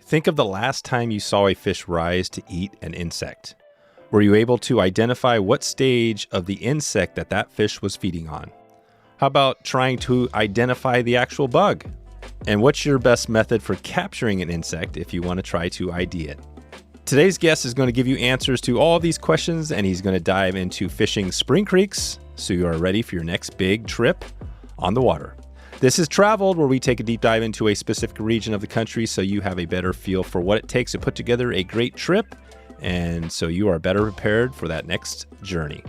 Think of the last time you saw a fish rise to eat an insect. Were you able to identify what stage of the insect that fish was feeding on? How about trying to identify the actual bug? And what's your best method for capturing an insect if you want to try to ID it? Today's guest is going to give you answers to all of these questions, and he's going to dive into fishing spring creeks so you are ready for your next big trip on the water. This is Traveled, where we take a deep dive into a specific region of the country so you have a better feel for what it takes to put together a great trip, and so you are better prepared for that next journey.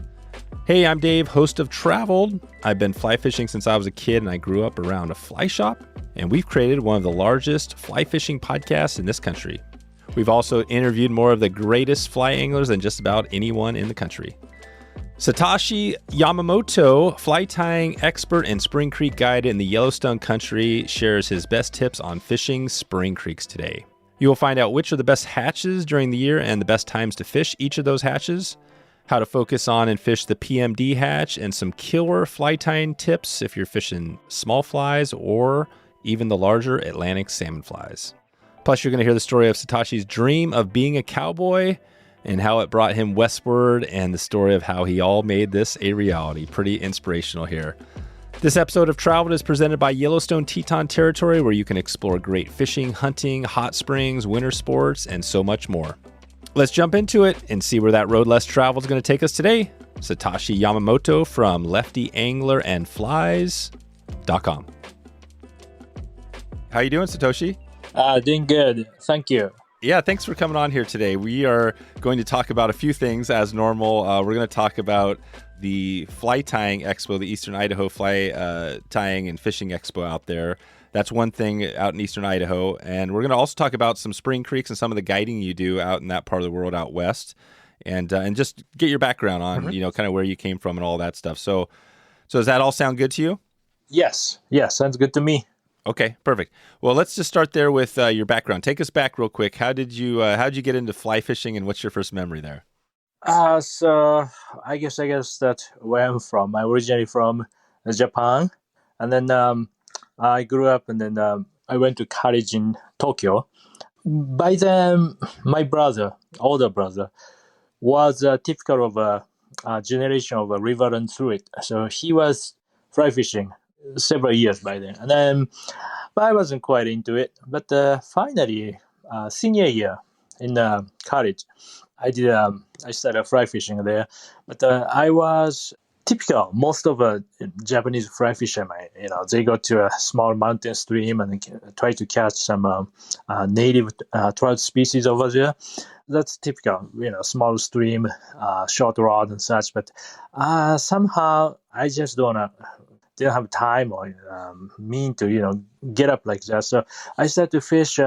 Hey, I'm Dave, host of Traveled. I've been fly fishing since I was a kid, and I grew up around a fly shop, and we've created one of the largest fly fishing podcasts in this country. We've also interviewed more of the greatest fly anglers than just about anyone in the country. Satoshi Yamamoto, fly tying expert and spring creek guide in the Yellowstone country, shares his best tips on fishing spring creeks today. You will find out which are the best hatches during the year and the best times to fish each of those hatches, how to focus on and fish the PMD hatch, and some killer fly tying tips if you're fishing small flies or even the larger Atlantic salmon flies. Plus, you're going to hear the story of Satoshi's dream of being a cowboy and how it brought him westward, and the story of how he all made this a reality. Pretty inspirational here. This episode of Traveled is presented by Yellowstone Teton Territory, where you can explore great fishing, hunting, hot springs, winter sports, and so much more. Let's jump into it and see where that road less traveled is going to take us today. Satoshi Yamamoto from LeftyAnglerAndFlies.com. How you doing, Satoshi? Doing good. Thank you. Yeah, thanks for coming on here today. We are going to talk about a few things as normal. We're going to talk about the Fly Tying Expo, the Eastern Idaho Fly Tying and Fishing Expo out there. That's one thing out in Eastern Idaho. And we're going to also talk about some spring creeks and some of the guiding you do out in that part of the world out west. And just get your background on, kind of where you came from and all that stuff. So does that all sound good to you? Yes, sounds good to me. Okay, perfect. Well, let's just start there with your background. Take us back real quick. How'd you get into fly fishing, and what's your first memory there? So I guess that where I'm from. I'm originally from Japan, and then I grew up, and then I went to college in Tokyo. By then, my older brother, was typical of a generation of a river and through it. So he was fly fishing several years by then, and then but I wasn't quite into it. But finally, senior year in college, I started fly fishing there. But I was typical. Most of Japanese fly fishermen, they go to a small mountain stream and try to catch some native trout species over there. That's typical, small stream, short rod and such. But somehow I just didn't have time or mean to get up like that. So I started to fish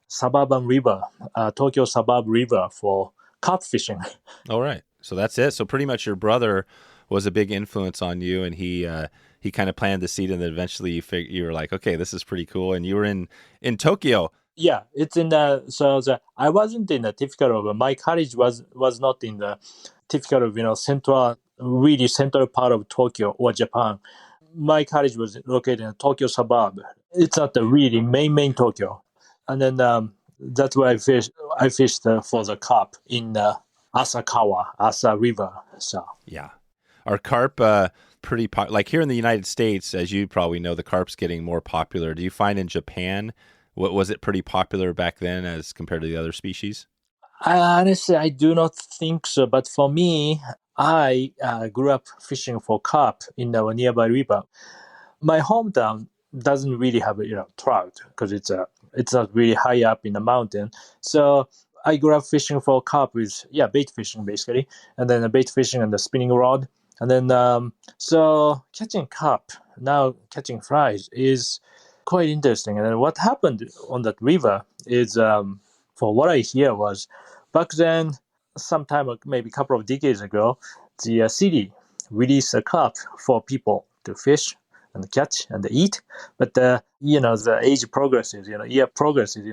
suburban river, Tokyo suburb river for carp fishing. All right, so that's it. So pretty much your brother was a big influence on you, and he kind of planted the seed, and then eventually you were like, okay, this is pretty cool. And you were in Tokyo. Yeah, it's in I wasn't in the typical of my college was not in the typical of really central part of Tokyo or Japan. My college was located in Tokyo suburb. It's not the really main Tokyo. And then that's where I fished for the carp in Asa River. So yeah, are carp pretty like here in the United States, as you probably know, the carp's getting more popular. Do you find in Japan, was it pretty popular back then as compared to the other species? Honestly, I do not think so. But for me, I grew up fishing for carp in a nearby river. My hometown doesn't really have trout because it's not really high up in the mountain. So I grew up fishing for carp with bait fishing basically, and then the bait fishing and the spinning rod, and then so catching carp, now catching flies is quite interesting. And then what happened on that river is, for what I hear was, back then, sometime maybe a couple of decades ago, the city released a carp for people to fish and catch and eat. But the age progresses, year progresses,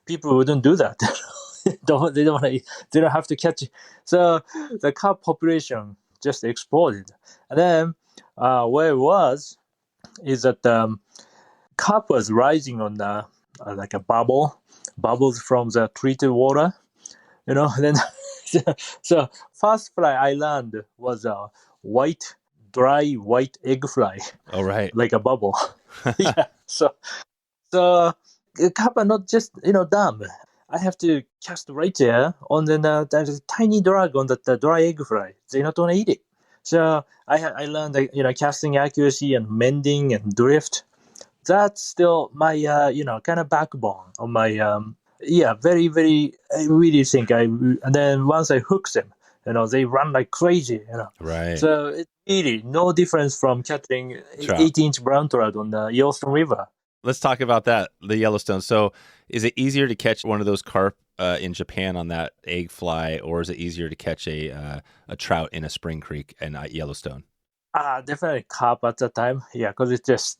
people wouldn't do that. They don't have to catch it. So the carp population just exploded. And then where it was is that carp was rising on like a bubble bubbles from the treated water. Then so first fly I learned was a dry white egg fly, Oh, right. like a bubble. Yeah. So kappa not just dumb. I have to cast right there on there's a tiny drag on that dry egg fry. They're not gonna eat it. So I learned casting accuracy and mending and drift. That's still my kind of backbone of my very very. I really think and then once I hook them, they run like crazy. Right. So it's really no difference from catching Trout. 18-inch brown trout on the Yellowstone River. Let's talk about that, the Yellowstone. So is it easier to catch one of those carp in Japan on that egg fly, or is it easier to catch a trout in a spring creek and Yellowstone? Definitely carp at the time. Yeah, because it's just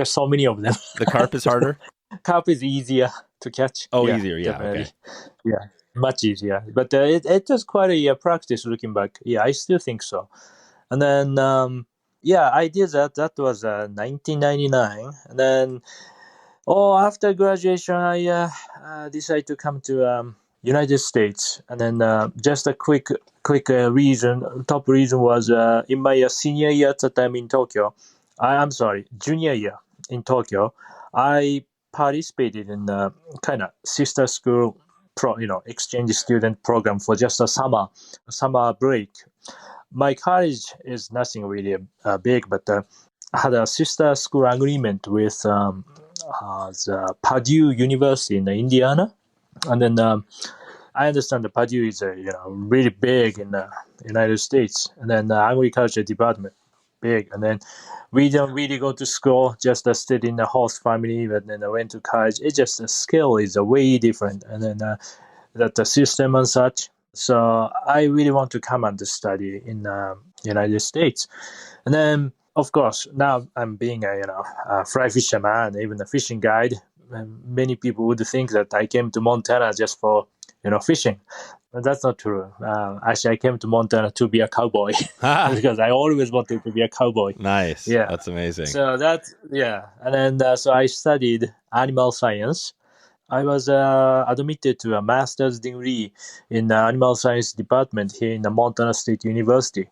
so many of them. The carp is harder? Carp is easier to catch. Oh, Yeah, easier. Yeah, definitely. okay. Yeah, much easier. But it was quite a practice looking back. Yeah, I still think so. And then, I did that. That was 1999. And then, after graduation, I decided to come to United States. And then just a quick reason, top reason was in my senior year at the time in Tokyo. I'm sorry, junior year in Tokyo. I participated in the kind of sister school exchange student program for just a summer break. My college is nothing really big, but I had a sister school agreement with the Purdue University in Indiana, and then I understand the Purdue is really big in the United States, and then the agriculture department big, and then we don't really go to school, just stayed in the host family, but then I went to college. It just the skill is way different, and then that the system and such. So I really want to come and study in United States, and then of course now I'm being a fly fisherman, even a fishing guide. And many people would think that I came to Montana just for fishing, but that's not true. Actually, I came to Montana to be a cowboy because I always wanted to be a cowboy. Nice. Yeah, That's amazing. So and then so I studied animal science. I was admitted to a master's degree in the animal science department here in the Montana State University.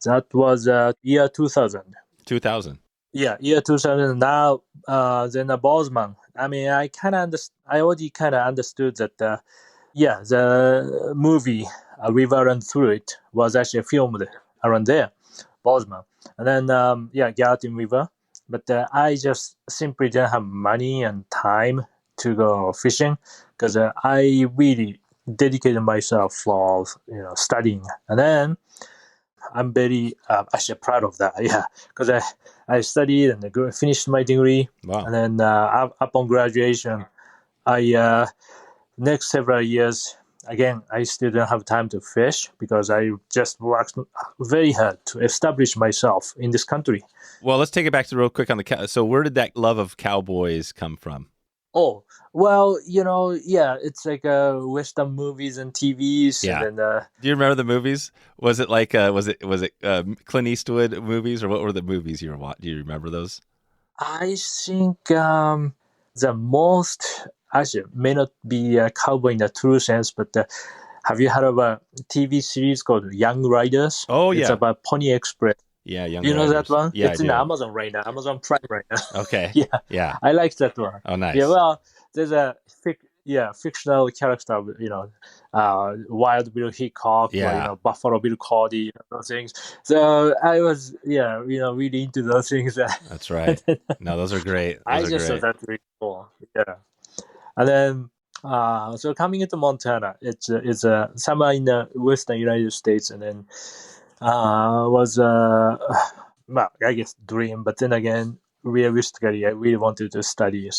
That was year 2000. 2000. Yeah, year 2000. Now, then a Bozeman. I mean, I already kind of understood that, the movie River and Through It was actually filmed around there, Bozeman. And then, Gallatin River. But I just simply didn't have money and time to go fishing because I really dedicated myself for studying, and then I'm very actually proud of that. Yeah, because I studied and I finished my degree. Wow. And then upon graduation, I next several years again I still don't have time to fish because I just worked very hard to establish myself in this country. Well, let's take it back to real quick on the so where did that love of cowboys come from? Oh, well, it's like Western movies and TVs. Yeah. And then, do you remember the movies? Was it like was it Clint Eastwood movies, or what were the movies you were watching? Do you remember those? I think the most actually may not be a cowboy in the true sense, but have you heard of a TV series called Young Riders? Oh yeah, it's about Pony Express. Yeah, Young You know Riders. that one? Yeah, it's in Amazon right now, Amazon Prime right now. Okay. Yeah. I like that one. Oh, nice. Yeah, well, there's a fictional character, Wild Bill Hickok, or, Buffalo Bill Cody, those things. So I was, really into those things. That's right. No, those are great. I just thought that's really cool. Yeah. And then, so coming into Montana, it's somewhere in the western United States, and then was I guess dream, but then again realistically I really wanted to study,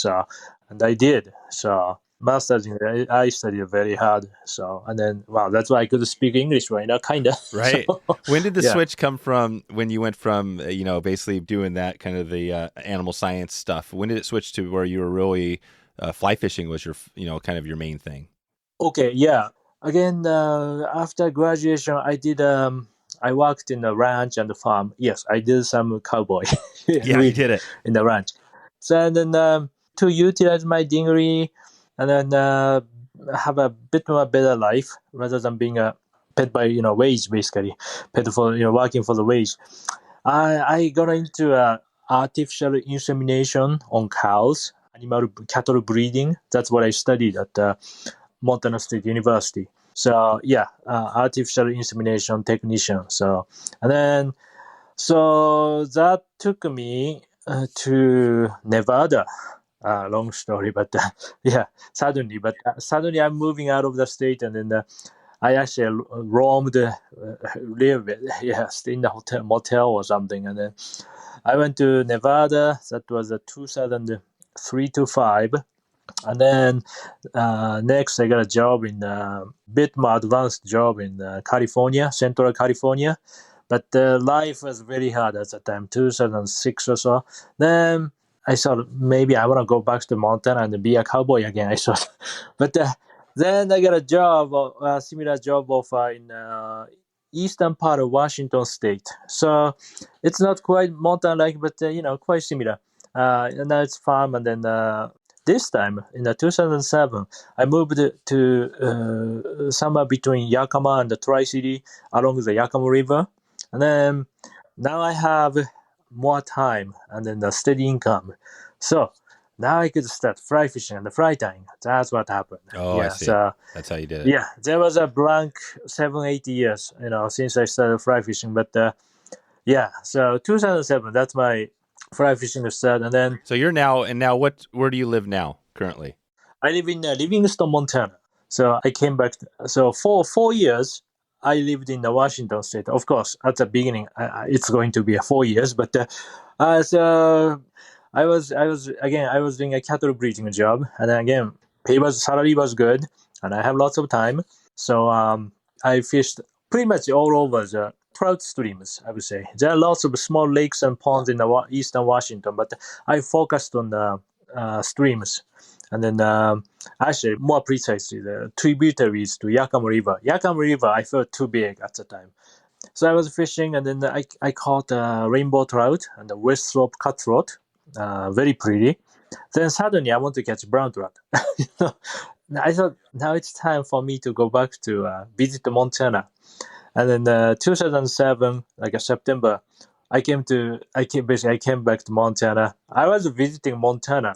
and I did. So master's I studied very hard, and then that's why I could speak English right now, kind of. Right. When did the switch come from, when you went from basically doing that kind of the animal science stuff? When did it switch to where you were really fly fishing was your kind of your main thing? Okay, yeah. Again, after graduation I worked in the ranch and the farm. Yes, I did some cowboy. Yeah, you did it in the ranch. So and then to utilize my degree, and then have a bit more better life rather than being paid by wage, basically paid for working for the wage. I got into artificial insemination on cows, animal cattle breeding. That's what I studied at Montana State University. So yeah, artificial insemination technician. And then so that took me to Nevada. Long story, but yeah, suddenly I'm moving out of the state, and then I actually roamed, live, yeah, stay in the motel or something, and then I went to Nevada. That was 2003 to 5. And then next, I got a job in bit more advanced job in California, Central California. But life was very hard at the time, 2006 or so. Then I thought maybe I want to go back to Montana and be a cowboy again. I thought, but then I got a job, a similar job offer in eastern part of Washington State. So it's not quite Montana-like, but quite similar. And now it's farm, and then this time in 2007, I moved to somewhere between Yakima and the Tri-City along the Yakima River, and then now I have more time and then the steady income. So now I could start fly fishing and the fly tying. That's what happened. Oh, yeah, I see. So, that's how you did it. Yeah, there was a blank 7-8 years, since I started fly fishing. But yeah, so 2007, that's my fly fishing start. And then So you're where do you live now currently? I live in Livingston, Montana. So I came back. So for 4 years, I lived in the Washington State. Of course, at the beginning, it's going to be 4 years. But so I was doing a cattle breeding job, and then again, salary was good, and I have lots of time. So I fished pretty much all over the trout streams. I would say there are lots of small lakes and ponds in the eastern Washington, but I focused on the streams. And then actually, more precisely, the tributaries to Yakima River. Yakima River, I felt too big at the time. So I was fishing, and then I caught rainbow trout and the west slope cutthroat, very pretty. Then suddenly I want to catch brown trout. I thought now it's time for me to go back to visit Montana. And then 2007, like September, I came back to Montana. I was visiting Montana,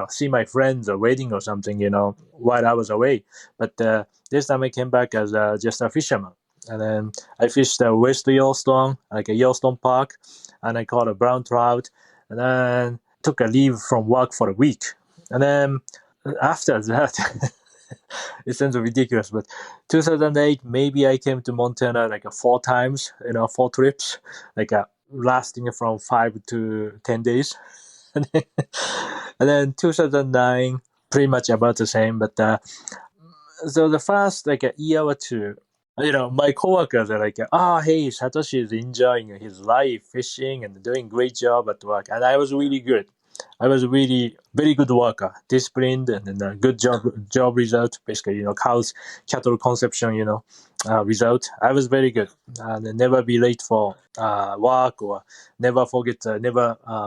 see my friends or wedding or something, while I was away. But this time I came back as just a fisherman. And then I fished West Yellowstone, like a Yellowstone Park, and I caught a brown trout. And then took a leave from work for a week. And then after that, it sounds ridiculous, but 2008, maybe I came to Montana like 4 times, 4 trips, like lasting from 5 to 10 days. And then 2009, pretty much about the same. But so the first like a year or two, my coworkers are like, hey, Satoshi is enjoying his life, fishing and doing great job at work. And I was really good. I was really very good worker, disciplined, and then a good job result. Basically, cattle conception, result. I was very good, and never be late for work or never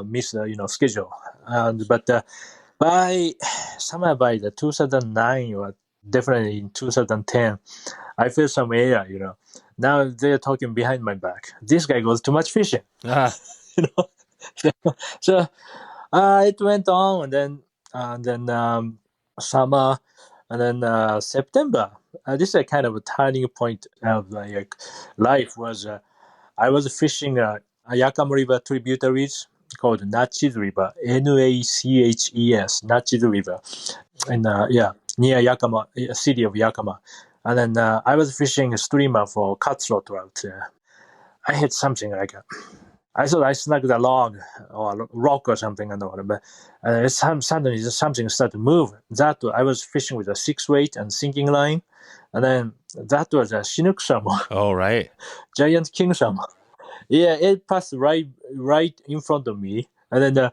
miss schedule. But by the 2009 or definitely in 2010, I feel some error. Now they're talking behind my back. This guy goes too much fishing. So. It went on, and then summer, and then September. This is a kind of a turning point of my life. Was I was fishing a Yakima River tributaries called Natchez River, Naches, Natchez River, and near Yakima, city of Yakima. And then I was fishing a streamer for cutthroat trout. I had something like I thought I snagged a log or a rock or something, but suddenly something started to move. That I was fishing with a 6-weight and sinking line, and then that was a Chinook salmon. Oh, right. Giant king salmon. Yeah, it passed right in front of me, and then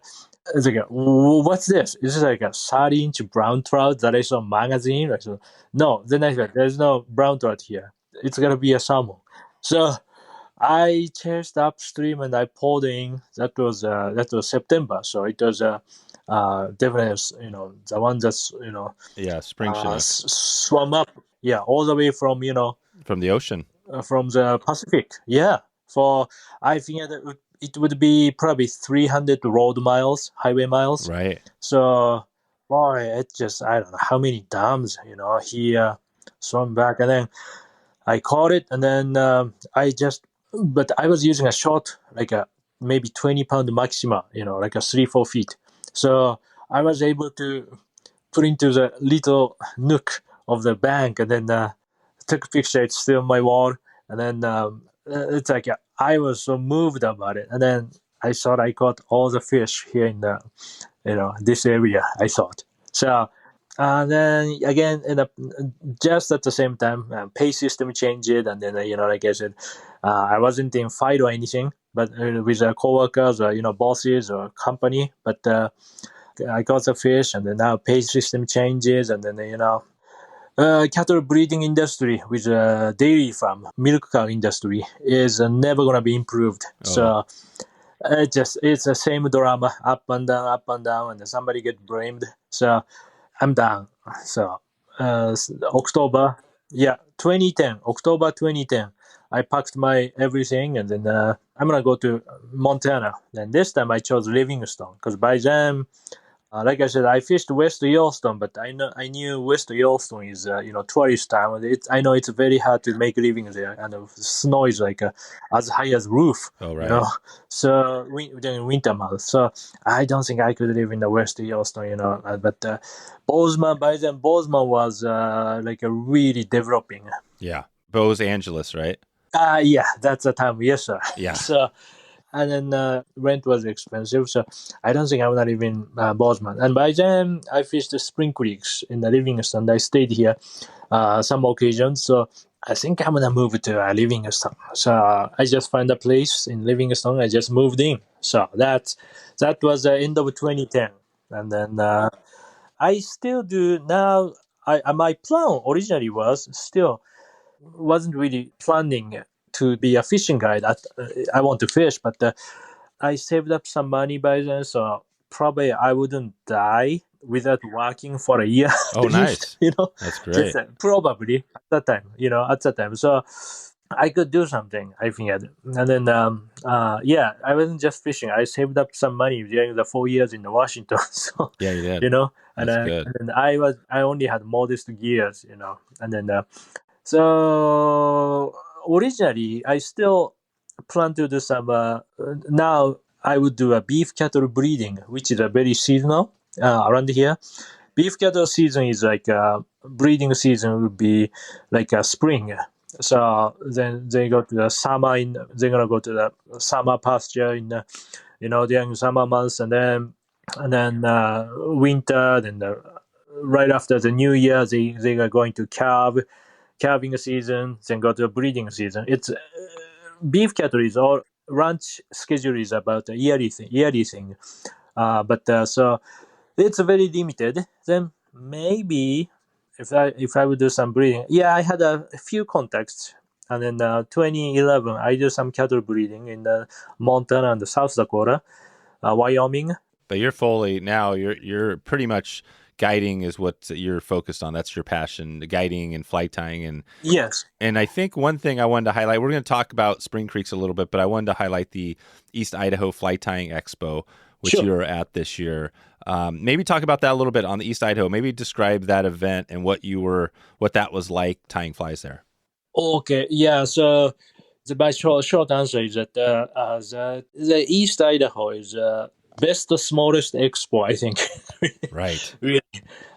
it's like, what's this? Is this like a 30-inch brown trout that I saw in magazine? I said, no. Then I said, there's no brown trout here. It's gonna be a salmon. So I chased upstream and I pulled in. That was September, so it was definitely, the one that's, Yeah, spring Chinook swam up, yeah, all the way from, from the ocean. from the Pacific. Yeah, for I think it would be probably 300 road miles, highway miles. Right. So, boy, it just I don't know how many dams he swam back, and then I caught it, and then but I was using a short, like a maybe 20-pound maxima, like a 3-4 feet. So I was able to put into the little nook of the bank, and then took a picture. It's still on my wall, and then it's like I was so moved about it, and then I thought I caught all the fish here in the this area. I thought so. And then again, just at the same time, pay system changed, and then like I said, I wasn't in fight or anything, but with coworkers or bosses or company. But I got the fish, and then now pay system changes, and then cattle breeding industry with dairy farm, milk cow industry is never gonna be improved. Oh. So it's the same drama, up and down, and somebody get blamed. So I'm done. So October, yeah, 2010, October 2010. I packed my everything, and then I'm gonna go to Montana. Then this time I chose Livingstone because by then, like I said, I fished West Yellowstone, but I knew West Yellowstone is tourist town. I know it's very hard to make a living there, and the snow is like as high as roof. Oh, right. So during winter months, so I don't think I could live in the West Yellowstone. But Bozeman, by then Bozeman was like a really developing. Yeah, Bose Angeles, right? Yeah, that's the time. Yes, sir. Yeah. So. And then rent was expensive, so I don't think I would live in Bozeman. And by then, I fished the Spring Creeks in the Livingston. I stayed here some occasions, so I think I'm gonna move to Livingston. So I just found a place in Livingston. I just moved in. So that was the end of 2010, and then I still do now. My plan originally wasn't really planning to be a fishing guide. I want to fish, but I saved up some money by then, so probably I wouldn't die without working for a year. Oh, nice. That's great. Probably at that time. So I could do something, I think. And then, I wasn't just fishing. I saved up some money during the 4 years in Washington. So, yeah, you did. And, That's good. and I only had modest gears, and then, so originally I still plan to do some, now I would do a beef cattle breeding, which is a very seasonal around here. Beef cattle season is like breeding season would be like a spring. So then they go to the summer they're gonna go to the summer pasture in the, during summer months, and then winter, then right after the New Year they are going to calving season, then go to the breeding season. It's beef cattle is all ranch schedule is about a yearly thing. But so it's very limited. Then maybe if I would do some breeding, yeah, I had a few contacts, and then 2011 I do some cattle breeding in Montana and South Dakota, Wyoming. But you're fully now. You're pretty much guiding is what you're focused on. That's your passion, the guiding and fly tying. And yes. And I think one thing I wanted to highlight, we're going to talk about Spring Creeks a little bit, but I wanted to highlight the East Idaho Fly Tying Expo, which Sure. you were at this year. Maybe talk about that a little bit on the East Idaho. Maybe describe that event and what that was like tying flies there. Okay, yeah. So my short answer is that the East Idaho is best smallest expo, I think. Right. Really.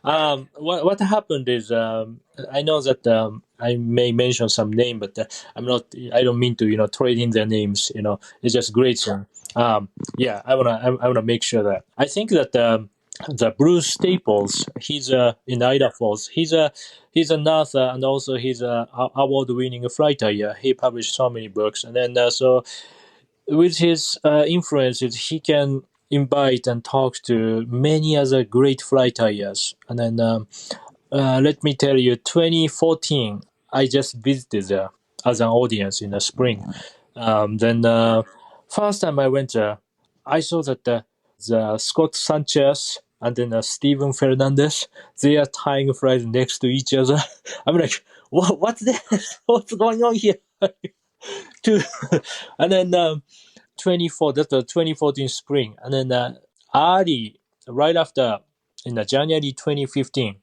What happened is I know that I may mention some name, but I'm not. I don't mean to trade in their names. It's just great song. Yeah, I wanna make sure that I think that the Bruce Staples, he's in Idaho Falls. He's a NASA, and also he's a award-winning fly tyer. He published so many books, and then so with his influences, he can invite and talk to many other great fly tyers. And then let me tell you, 2014, I just visited there as an audience in the spring. Then first time I went there, I saw that Scott Sanchez and then Steven Fernandez. They are tying flies next to each other. I'm like, what's this? What's going on here? Two, and then 24. That's the 2014 spring, and then early right after in the January 2015,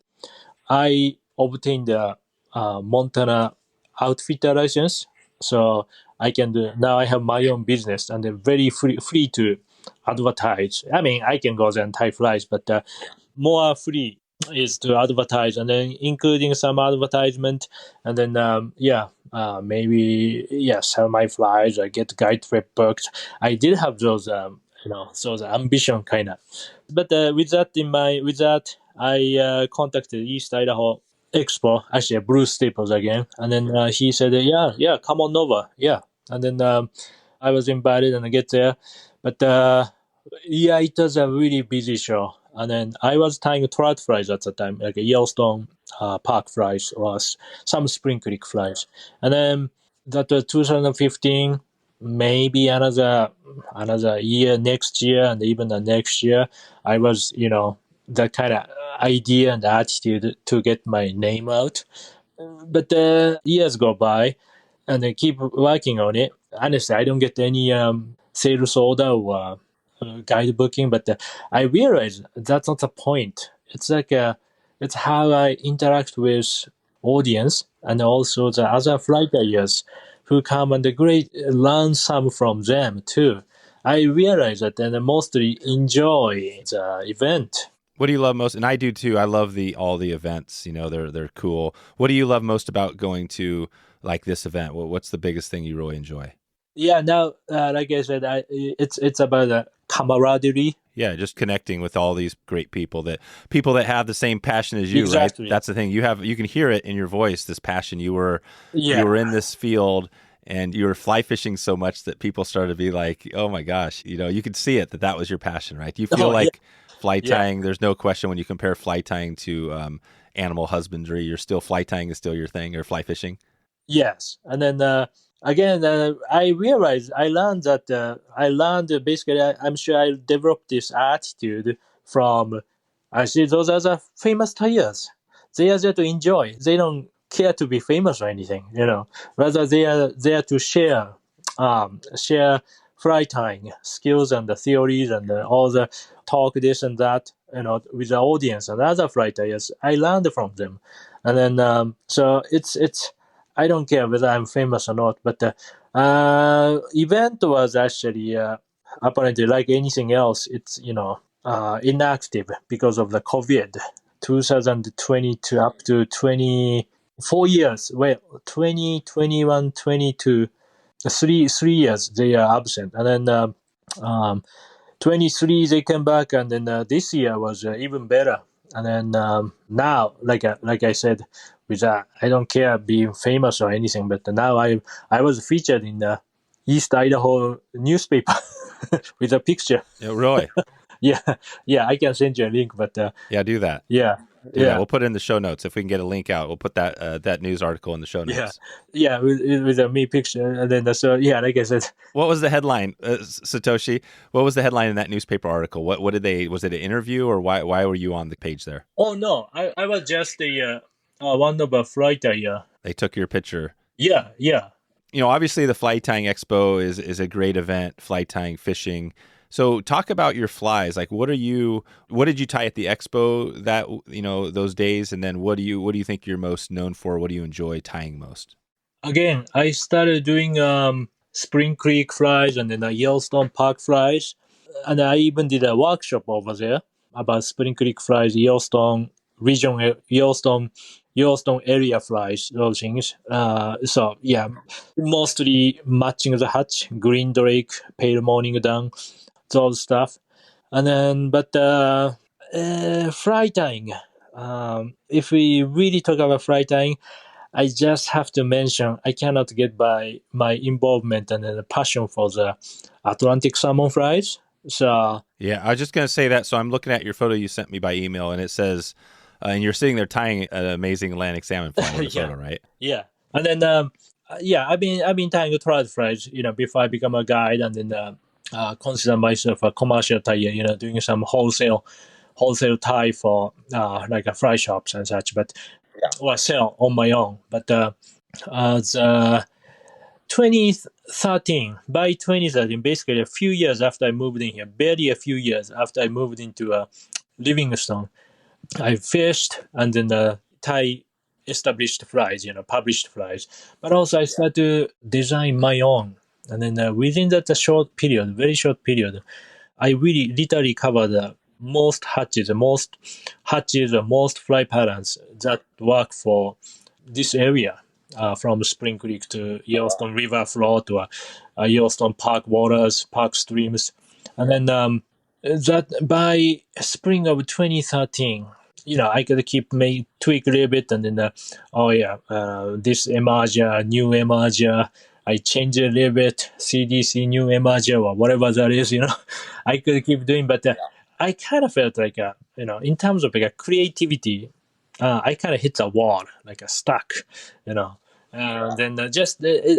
I obtained the Montana outfitter license, so I can do now. I have my own business and I'm very free to advertise. I mean, I can go there and tie flies, but more free is to advertise, and then including some advertisement, and then maybe sell my flies or get guide trip booked. I did have those so the ambition kind of, but with that I contacted East Idaho Expo, actually Bruce Staples again, and then he said, come on over, and then I was invited and I get there, but it was a really busy show. And then I was tying trout flies at the time, like a Yellowstone Park flies or some Spring Creek flies. And then that was 2015, maybe another year, next year, and even the next year, I was, that kind of idea and attitude to get my name out. But years go by, and I keep working on it. Honestly, I don't get any sales order or guide booking, but I realize that's not the point. It's like it's how I interact with audience and also the other flight players who come and learn some from them too. I realize that and I mostly enjoy the event. What do you love most? And I do too. I love all the events. They're cool. What do you love most about going to like this event? What's the biggest thing you really enjoy? Yeah, now like I said, it's about camaraderie. Yeah, just connecting with all these great people that have the same passion as you, Exactly. Right? That's the thing. You can hear it in your voice, this passion. You were in this field and you were fly fishing so much that people started to be like, "Oh my gosh," you could see it that was your passion, right? Do you feel fly tying, there's no question when you compare fly tying to animal husbandry, fly tying is still your thing, or fly fishing? Yes. And then again, I realized, I learned basically, I'm sure I developed this attitude from, I see those are the famous tires. They are there to enjoy. They don't care to be famous or anything, Rather, they are there to share fly tying skills and the theories and all the talk this and that, with the audience and other fly tyers. I learned from them, and then so it's. I don't care whether I'm famous or not, but the event was actually apparently like anything else. It's inactive because of the COVID. 2020 to up to 24 years. Well, 2021, 22, 3 years they are absent, and then 23 they came back, and then this year was even better. And then now, like I said, with I don't care being famous or anything, but now I was featured in the East Idaho newspaper with a picture. Yeah, really? yeah, I can send you a link, but yeah, do that. Yeah. We'll put it in the show notes if we can get a link out. We'll put that news article in the show notes. Yeah, with a me picture, and then like I said. What was the headline, Satoshi? What was the headline in that newspaper article? What did they? Was it an interview, or why were you on the page there? Oh no, I was just one of a flight tying. They took your picture. Yeah. Obviously the Fly Tying Expo is a great event, fly tying, fishing. So talk about your flies. Like, what did you tie at the Expo that, those days? And then what do you think you're most known for? What do you enjoy tying most? Again, I started doing Spring Creek flies and then Yellowstone Park flies. And I even did a workshop over there about Spring Creek flies, Yellowstone region, Yellowstone area flies, those things. Mostly matching the hatch, green drake, pale morning dawn, those stuff. And then, but fly tying. If we really talk about fly tying, I just have to mention I cannot get by my involvement and the passion for the Atlantic salmon flies. So yeah, I was just gonna say that. So I'm looking at your photo you sent me by email, and it says, and you're sitting there tying an amazing Atlantic salmon fly in the photo, right? Yeah, and then I've been tying trout flies, before I become a guide, and then consider myself a commercial tire, doing some wholesale tie for like a fry shops and such, but or sell on my own. But the 2013, basically a few years after I moved in here, barely a few years after I moved into Livingstone, I fished and then Thai established fries, published fries. But also I started to design my own. And then within that short period, very short period, I really literally covered most hatches, most fly patterns that work for this area. From Spring Creek to Yellowstone River flow to Yellowstone Park waters, park streams. And then that by spring of 2013, I could tweak a little bit and then, this emerger, new emerger, I change it a little bit, CDC, new emerger, or whatever that is, I could keep doing, but I kind of felt like, in terms of like a creativity, I kind of hit a wall, like a stuck, and then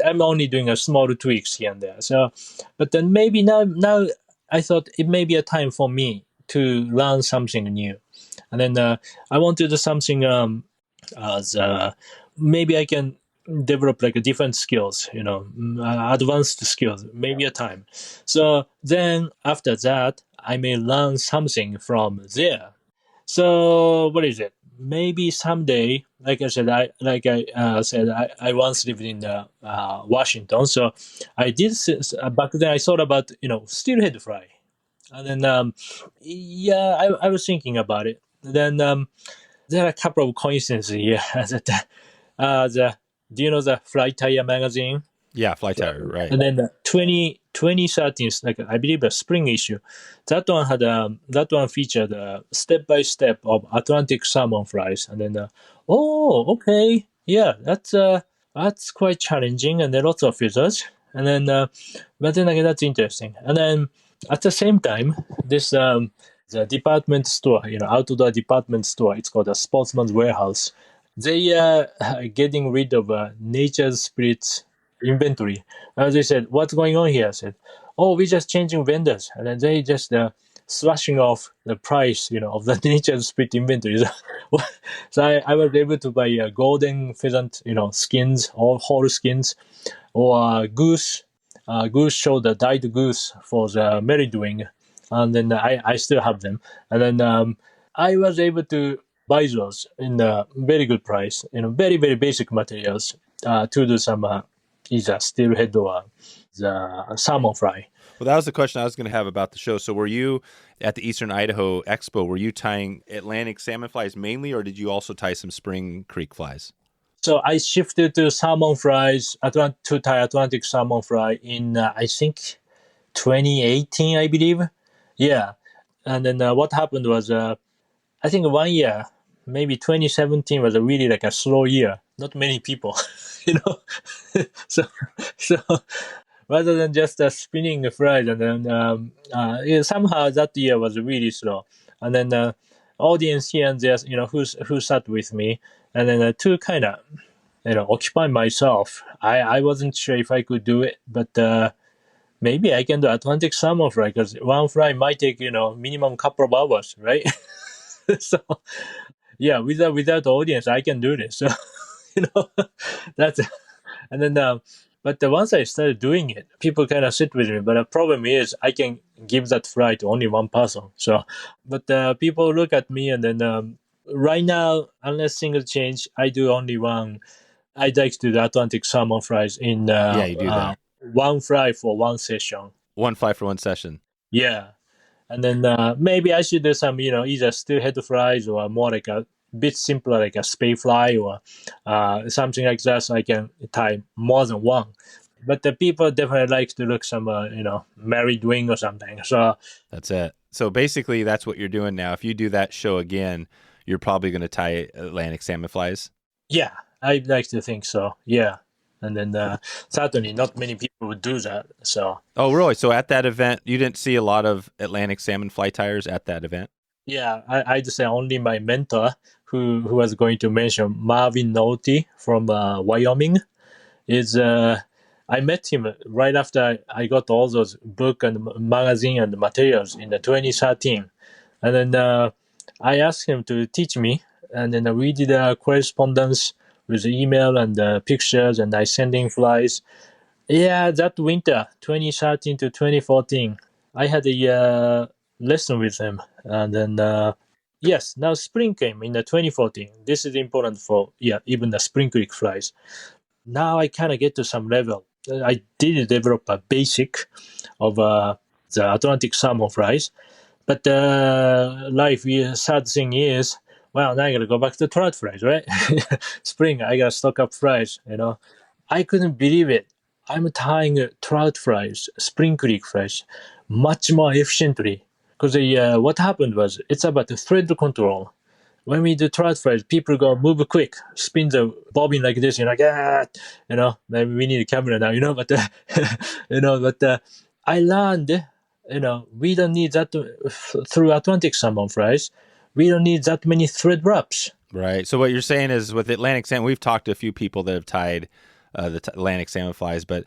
I'm only doing a small tweaks here and there. So, but then maybe now I thought it may be a time for me to learn something new, and then I want to do something maybe I can develop like a different skills, advanced skills, maybe a time. So then after that, I may learn something from there. So what is it? Maybe someday, like I said, I once lived in Washington. So I did back then. I thought about steelhead fry, and then I was thinking about it. Then there are a couple of coincidences here. Do you know the Fly Tire magazine? Yeah, Fly Tire, right. And then 2013, like I believe a spring issue, that one featured step by step of Atlantic salmon fries, and then okay, yeah, that's quite challenging, and there are lots of feathers, and then but then again that's interesting, and then at the same time this the department store, outdoor department store, it's called a Sportsman's Warehouse. They are getting rid of Nature's Spirit's inventory. They said, "What's going on here?" I said, "Oh, we're just changing vendors," and then they just slashing off the price, of the Nature's Spirit inventory. So I was able to buy golden pheasant, skins or whole skins, or goose shoulder, dyed goose for the merit wing, and then I still have them, and then I was able to buy those in a very good price, very, very basic materials to do some either steelhead or the salmon fry. Well, that was the question I was going to have about the show. So were you at the Eastern Idaho Expo, were you tying Atlantic salmon flies mainly, or did you also tie some Spring Creek flies? So I shifted to salmon fries, to tie Atlantic salmon fry in, I think, 2018, I believe. Yeah. And then what happened was, I think 1 year, maybe 2017 was really like a slow year. Not many people, so rather than just spinning the fries, and then somehow that year was really slow. And then audience here and there, who sat with me, and then to kind of, occupy myself. I wasn't sure if I could do it, but maybe I can do Atlantic salmon fry, because one fry might take, minimum couple of hours, right? So yeah, without the audience, I can do this. So, that's, and then, but once I started doing it, people kind of sit with me. But the problem is, I can give that fry to only one person. So, but people look at me, and then right now, unless things change, I do only one. I like to do the Atlantic salmon fries in Yeah, you do that. One fry for one session. One fly for one session. Yeah. And then maybe I should do some, either steelhead fries or more like a bit simpler, like a spay fly or something like that, so I can tie more than one. But the people definitely like to look some, married wing or something. So that's it. So basically, that's what you're doing now. If you do that show again, you're probably going to tie Atlantic salmon flies. Yeah, I'd like to think so. Yeah. And then certainly not many people would do that. So. Oh, really? So at that event, you didn't see a lot of Atlantic salmon fly tires at that event? Yeah, I'd say only my mentor, who was going to mention Marvin Nolte from Wyoming, is I met him right after I got all those book and magazine and materials in the 2013. And then I asked him to teach me. And then we did a correspondence with email and pictures, and I sent him flies. Yeah, that winter, 2013 to 2014, I had a lesson with him. And then, yes, now spring came in the 2014. This is important for, even the Spring Creek flies. Now I kind of get to some level. I did develop a basic of the Atlantic salmon flies. But sad thing is, well, now I gotta go back to trout flies, right? Spring, I gotta stock up flies. I couldn't believe it. I'm tying trout flies, Spring Creek flies, much more efficiently. Because what happened was, it's about the thread control. When we do trout flies, people go move quick, spin the bobbin like this, maybe we need a camera now, but, but I learned, we don't need that through Atlantic salmon flies. We don't need that many thread wraps. Right. So what you're saying is with Atlantic salmon, we've talked to a few people that have tied Atlantic salmon flies, but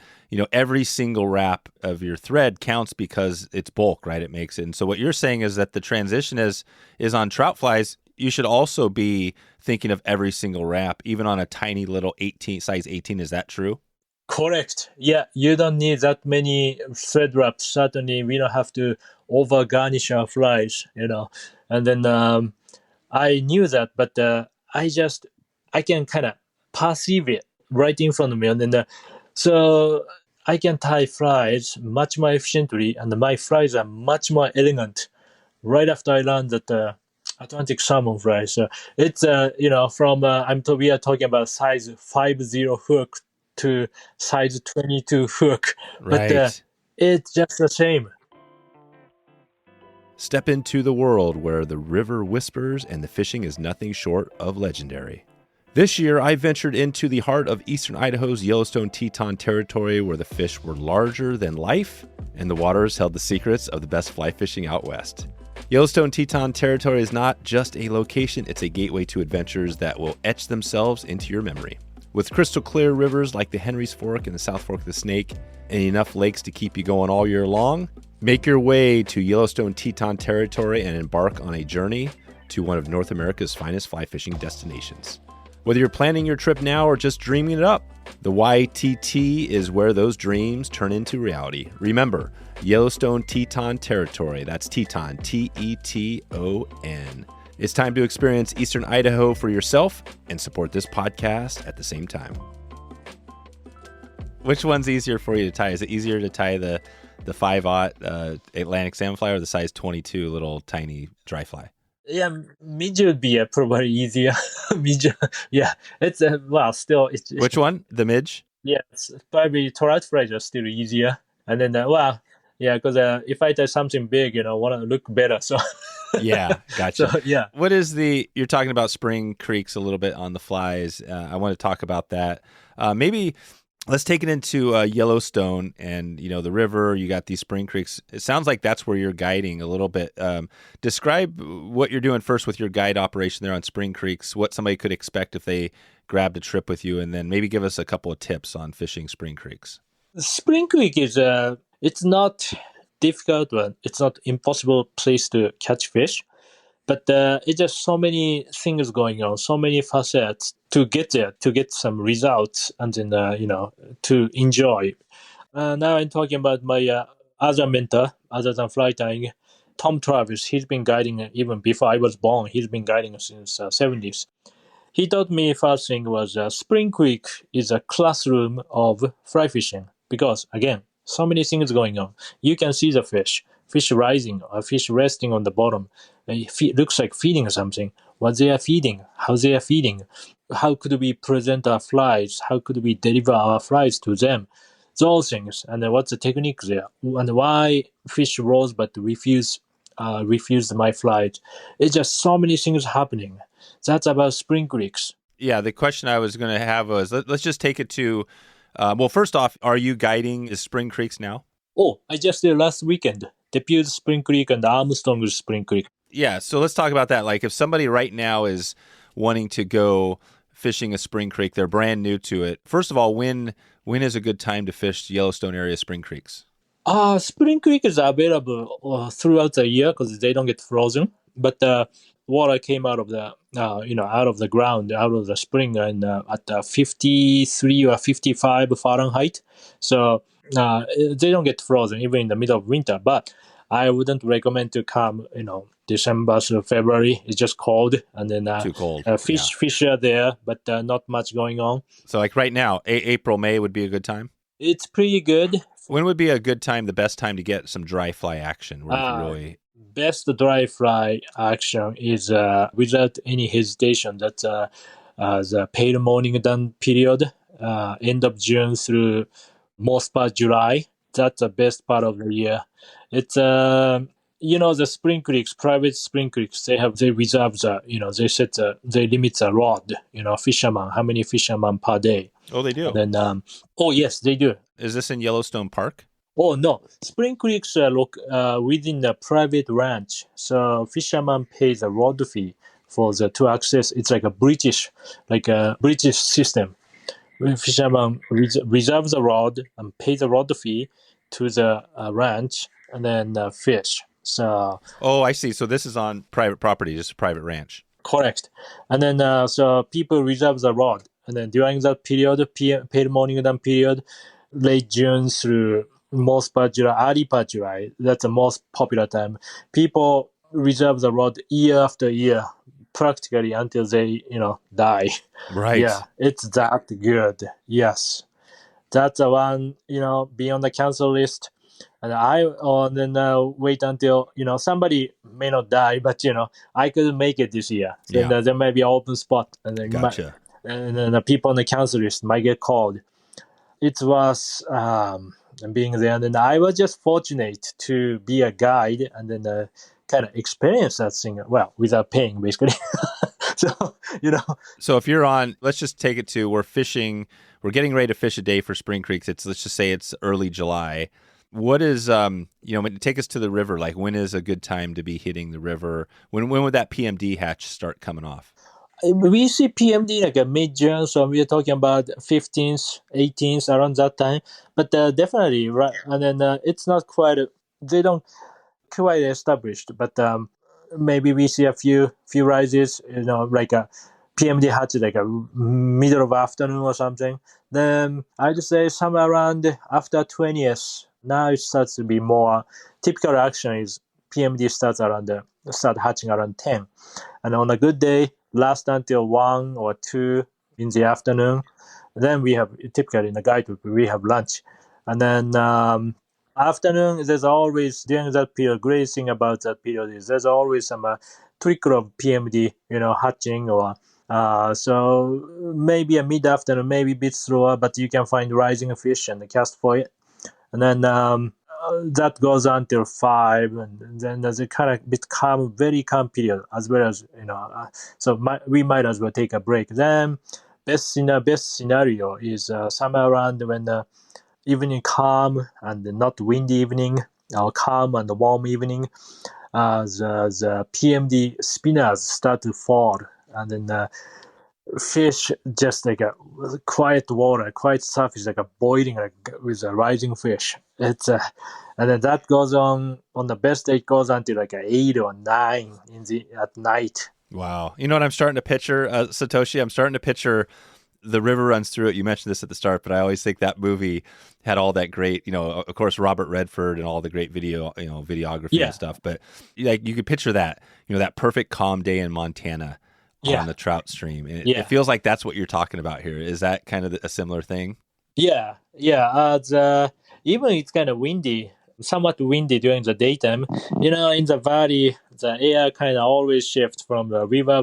every single wrap of your thread counts because it's bulk, right? It makes it. And so what you're saying is that the transition is on trout flies. You should also be thinking of every single wrap, even on a tiny little size 18. Is that true? Correct. Yeah, you don't need that many thread wraps. Certainly, we don't have to over garnish our flies, And then I knew that, but I can kind of perceive it right in front of me. And then, so I can tie flies much more efficiently, and my flies are much more elegant right after I learned that Atlantic salmon flies. So it's, from, we are talking about size 50 hook to size 22 hook. Right. But it's just the same. Step into the world where the river whispers and the fishing is nothing short of legendary. This year, I ventured into the heart of eastern Idaho's Yellowstone Teton Territory, where the fish were larger than life and the waters held the secrets of the best fly fishing out west. Yellowstone Teton Territory is not just a location, it's a gateway to adventures that will etch themselves into your memory. With crystal clear rivers like the Henry's Fork and the South Fork of the Snake, and enough lakes to keep you going all year long, make your way to Yellowstone Teton Territory and embark on a journey to one of North America's finest fly fishing destinations. Whether you're planning your trip now or just dreaming it up, the YTT is where those dreams turn into reality. Remember, Yellowstone Teton Territory. That's Teton, Teton. It's time to experience Eastern Idaho for yourself and support this podcast at the same time. Which one's easier for you to tie? Is it easier to tie the 5/0 Atlantic salmon fly or the size 22 little tiny dry fly? Yeah, midge would be probably easier. Midge, yeah. It's still. Which one? The midge? Yes, probably trout flies are still easier. And then, because if I tie something big, want to look better. So. Yeah, gotcha. So, yeah. What is you're talking about Spring Creeks a little bit on the flies. I want to talk about that. Maybe let's take it into Yellowstone and, the river. You got these Spring Creeks. It sounds like that's where you're guiding a little bit. Describe what you're doing first with your guide operation there on Spring Creeks, what somebody could expect if they grabbed a trip with you, and then maybe give us a couple of tips on fishing Spring Creeks. Spring Creek is, it's not difficult one. It's not impossible place to catch fish. But it's just so many things going on, so many facets to get there, to get some results, and then, to enjoy. Now I'm talking about my other mentor, other than fly tying, Tom Travis. He's been guiding even before I was born. He's been guiding since 70s. He taught me first thing was Spring Creek is a classroom of fly fishing because, again, so many things going on. You can see the fish rising, or fish resting on the bottom. It looks like feeding something. What they are feeding, how they are feeding, how could we present our flies, how could we deliver our flies to them, those things, and then what's the technique there, and why fish rose but refused my flies. It's just so many things happening. That's about Spring Creeks. Yeah, the question I was going to have was, let's just take it to, first off, are you guiding Spring Creeks now? Oh, I just did last weekend. Depute Spring Creek and Armstrong Spring Creek. Yeah, so let's talk about that. Like if somebody right now is wanting to go fishing a Spring Creek, they're brand new to it. First of all, when When is a good time to fish Yellowstone area spring creeks? Spring Creek is available throughout the year because they don't get frozen. But water came out of the out of the ground, out of the spring, and at 53 or 55 Fahrenheit. So they don't get frozen even in the middle of winter. But I wouldn't recommend to come. December to February. It's just cold, and then Too cold. fish are there, but not much going on. So like right now, April, May would be a good time? It's pretty good. When would be a good time, the best time to get some dry fly action? Where you can really... Best dry fly action is without any hesitation. That's the pale morning dawn period, end of June through most part July. That's the best part of the year. It's the spring creeks, private spring creeks. They reserve they limit the rod. Fisherman, how many fishermen per day? Oh, they do. And then yes, they do. Is this in Yellowstone Park? Oh no, spring creeks are within the private ranch. So fisherman pays a rod fee for the to access. It's like a British system. Fisherman reserves the rod and pays a rod fee to the ranch and then fish. So. Oh, I see. So this is on private property, just a private ranch. Correct. And then so people reserve the rod, and then during that period, pale morning dawn period, late June through most part July, early part July, that's the most popular time. People reserve the rod year after year, practically until they, die. Right. Yeah, it's that good. Yes. That's the one, be on the cancel list. And then wait until, somebody may not die, but, I couldn't make it this year. Then there may be an open spot. And then, gotcha. And then the people on the cancel list might get called. It was being there. And then I was just fortunate to be a guide and then kind of experience that thing, well, without paying, basically. So, So if you're on, let's just take it to, we're getting ready to fish a day for spring creeks. Let's just say it's early July. What is, take us to the river. Like, when is a good time to be hitting the river? When would that PMD hatch start coming off? We see PMD like a mid-June, so we're talking about 15th, 18th, around that time. But definitely, right, and then it's not quite, they don't quite established, but maybe we see a few rises, like a PMD hatch like a middle of afternoon or something. Then I'd say somewhere around after 20th, now it starts to be more typical action is PMD start hatching around 10. And on a good day, last until 1 or 2 in the afternoon. Then we have, typically in the guidebook, we have lunch. And then afternoon, there's always, during that period, great thing about that period is there's always some trickle of PMD, hatching or so maybe a mid-afternoon, maybe a bit slower, but you can find rising fish and cast for it. And then that goes on till 5, and then there's a kind of bit calm, very calm period, as well as, we might as well take a break. Then best scenario is somewhere around when the evening calm and not windy evening, or calm and warm evening, the PMD spinners start to fall, and then fish just like a quiet water, quiet surface, like a boiling, like with a rising fish. It's and then that goes on the best day, it goes until like 8 or 9 at night. Wow. You know what I'm starting to picture, Satoshi? I'm starting to picture the river runs through it. You mentioned this at the start, but I always think that movie had all that great, of course, Robert Redford and all the great videography and stuff. But like you could picture that, that perfect calm day in Montana on the trout stream. And it feels like that's what you're talking about here. Is that kind of a similar thing? Yeah. Even it's kind of windy, somewhat windy during the daytime. In the valley, the air kind of always shifts from the river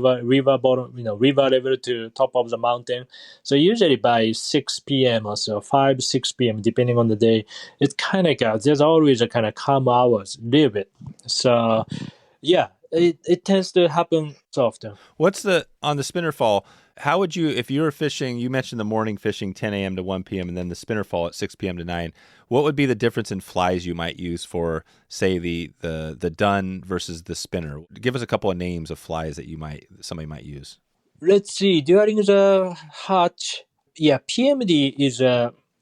bottom, river level to top of the mountain. So usually by 6 p.m. or so, 5, 6 p.m., depending on the day, it's kind of, there's always a kind of calm hours, a little bit. So, yeah. It tends to happen so often. What's on the spinner fall, how would you, if you were fishing, you mentioned the morning fishing 10 a.m. to 1 p.m. and then the spinner fall at 6 p.m. to 9, what would be the difference in flies you might use for, say, the dun versus the spinner? Give us a couple of names of flies that somebody might use. Let's see, during the hatch, PMD is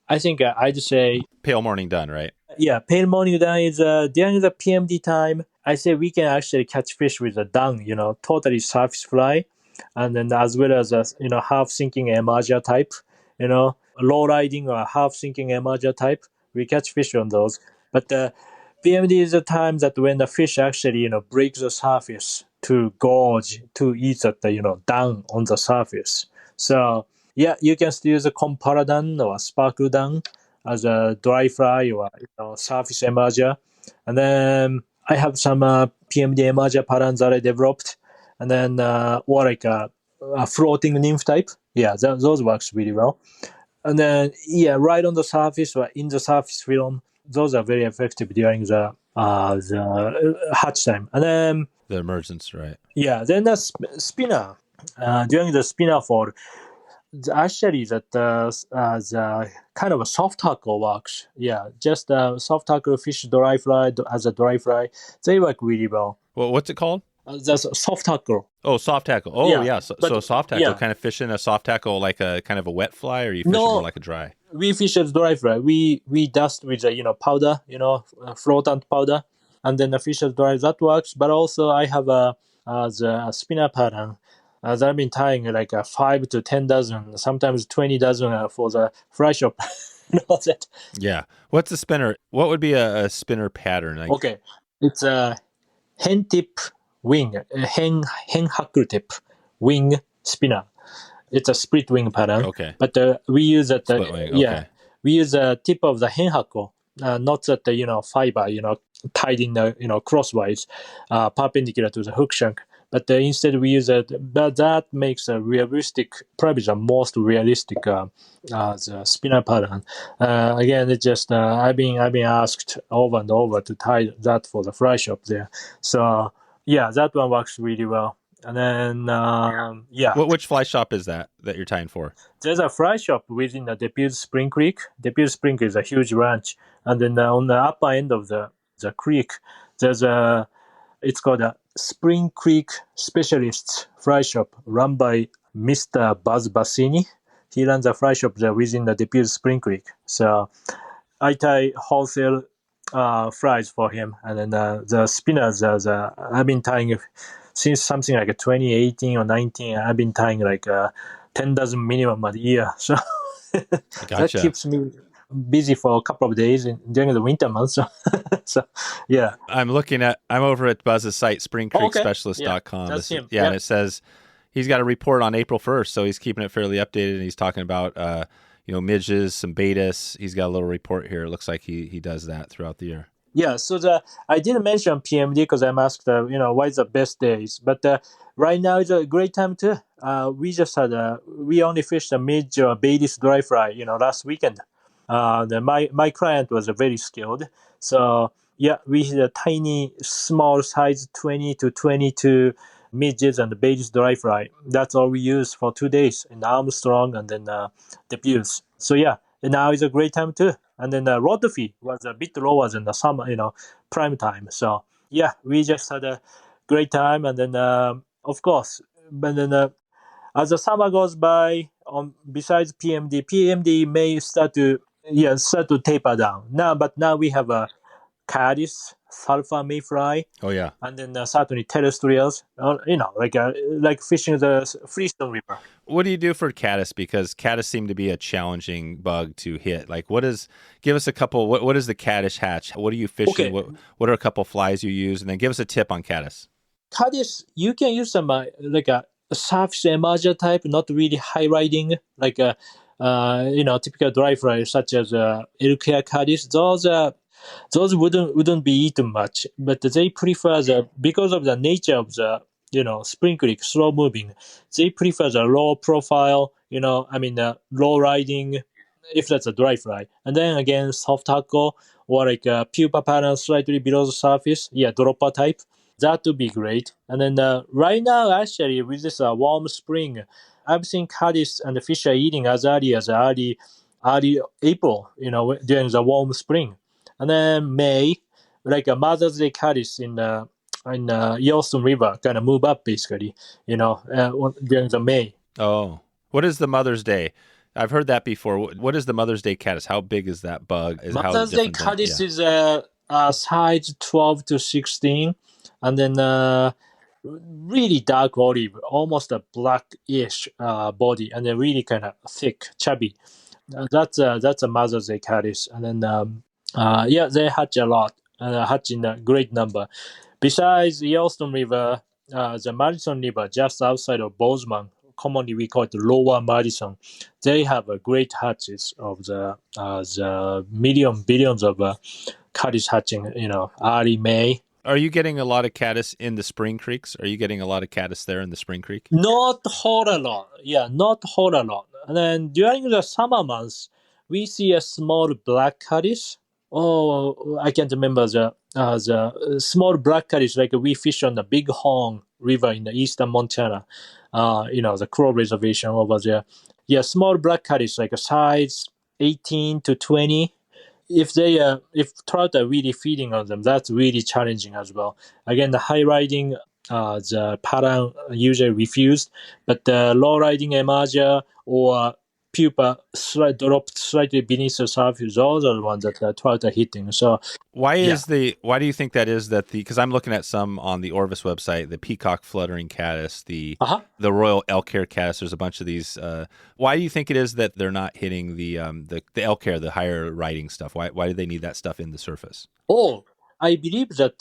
I think I'd say, Pale morning done, right? yeah, pale morning dun is during the PMD time. I say we can actually catch fish with a dun, totally surface fly, and then as well as half sinking emerger type, low riding or half sinking emerger type. We catch fish on those, but PMD is the time that when the fish actually breaks the surface to gorge to eat at the down on the surface. So yeah, you can still use a comparadan or sparkle down as a dry fry or surface emerger. And then I have some PMD emerger patterns that I developed, and then or like a floating nymph type. Yeah, those works really well. And then yeah, right on the surface or in the surface film, those are very effective during the hatch time. And then The emergence, right? yeah, then the spinner during the spinner fall. Actually, the kind of a soft tackle works. Yeah, just soft tackle fish dry fry as a dry fry. They work really well. Well, what's it called? That's soft tackle. Oh, soft tackle. Oh, Yeah, yeah. So, but soft tackle, yeah, kind of fishing a soft tackle like a kind of a wet fly, or you fish it more no, like a dry? we fish as dry fry. We dust with powder, floatant powder, and then the fish as dry. That works. But also I have the spinner pattern. That I've been tying like 5 to 10 dozen, sometimes 20 dozen for the fry shop. That. Yeah. What's a spinner? What would be a spinner pattern? Like, Okay, it's a hen tip wing, hen hackle tip wing spinner. It's a split wing pattern. okay, But we use that. split wing. Yeah, Okay. we use the tip of the hen hackle, not that fiber, tied in the crosswise, perpendicular to the hook shank. But instead we use it. But that makes a realistic, probably the most realistic the spinner pattern. Again, it's just I've been asked over and over to tie that for the fry shop there. So yeah, that one works really well. And then yeah, Which fly shop is that you're tying for? there's a fry shop within the Depute Spring Creek. Depute Spring Creek is a huge ranch, and then on the upper end of the creek, there's it's called a Spring Creek Specialists Fry Shop, run by Mr. Buzz Bassini. He runs a fry shop there within the Depute Spring Creek. So I tie wholesale fries for him, and then the spinners. I've been tying since something like 2018 or 19. I've been tying like 10 dozen minimum a year. So that Gotcha. keeps me busy for a couple of days during the winter months. So yeah. I'm over at Buzz's site, springcreekspecialist.com. Yeah, that's him. Yeah, Yeah. and it says he's got a report on April 1st, so he's keeping it fairly updated, and he's talking about midges, some betas. He's got a little report here. It looks like he does that throughout the year. Yeah, so I didn't mention PMD because I'm asked, why is the best days? But right now is a great time too. We only fished a midge or Bailey's dry fry, last weekend. My client was very skilled, so yeah, we had a tiny, small size 20 to 22 midges and Bailey's dry fry. That's all we used for 2 days in Armstrong and then Depues. So yeah, and now is a great time too. And then the rod fee was a bit lower than the summer, prime time. So yeah, we just had a great time. And then of course, but then as the summer goes by, besides PMD may start to taper down. But now we have a caddis, sulfur mayfly, Oh yeah. and then certainly terrestrials. Like fishing the Freestone River. What do you do for caddis? Because caddis seem to be a challenging bug to hit. Like, give us a couple. What is the caddis hatch? What are you fishing? Okay. What are a couple flies you use? And then give us a tip on caddis. Caddis, you can use some like a surface emerger type, not really high riding, like a typical dry fry such as elk hair caddis. Those wouldn't be eaten much, but they prefer because of the nature of the Spring Creek slow moving. They prefer the low profile, low riding, if that's a dry fry, and then again soft tackle or like a pupa pattern slightly below the surface. Yeah, dropper type. That would be great. And then right now, actually, with this warm spring, I've seen caddis and the fish are eating as early as early April, during the warm spring. And then May, like a Mother's Day caddis in Yellowstone River, kind of move up basically, during the May. Oh, what is the Mother's Day? I've heard that before. What is the Mother's Day caddis? How big is that bug? How Mother's Day different than caddis is size 12 to 16, and then really dark olive, almost a blackish body, and then really kind of thick, chubby. That's a Mother's Day caddis, and then they hatch a lot, hatch in a great number. Besides Yellowstone River, the Madison River, just outside of Bozeman, commonly we call it Lower Madison, they have a great hatches of the billions of caddis hatching. Early May. Are you getting a lot of caddis in the spring creeks? Are you getting a lot of caddis there in the spring creek? Not whole a lot. Yeah, not whole a lot. And then during the summer months, we see a small black caddis. Oh, I can't remember the small black caddis like we fish on the Big Horn River in the eastern Montana. The Crow Reservation over there. Yeah, small black caddis like a size 18 to 20. If trout are really feeding on them, that's really challenging as well. Again, the high riding, the pattern usually refused, but the low riding emerger or pupa dropped slightly beneath the surface, those are the ones that the trout are hitting. So why do you think that is because I'm looking at some on the Orvis website, the peacock fluttering caddis, the royal elk hair caddis, there's a bunch of these. Why do you think it is that they're not hitting the elk hair, the higher riding stuff? Why do they need that stuff in the surface? Oh, I believe that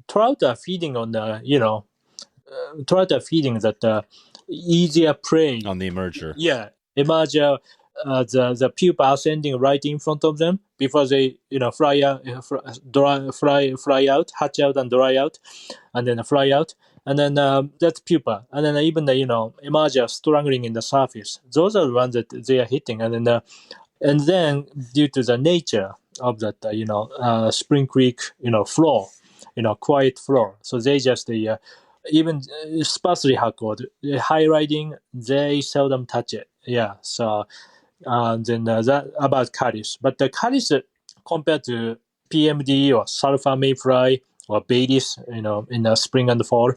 trout are feeding on trout are feeding that easier prey. On the emerger. Yeah, emerger, the pupa ascending right in front of them before they fly out, hatch out and dry out, and then fly out, and then that's pupa, and then even the emerger struggling in the surface. Those are the ones that they are hitting, and then due to the nature of that Spring Creek floor, quiet floor, so they just even sparsely hackled, high riding, they seldom touch it. Yeah, so then that about caddis. But the caddis compared to PMD or sulfur mayfly or Bailey's, in the spring and the fall,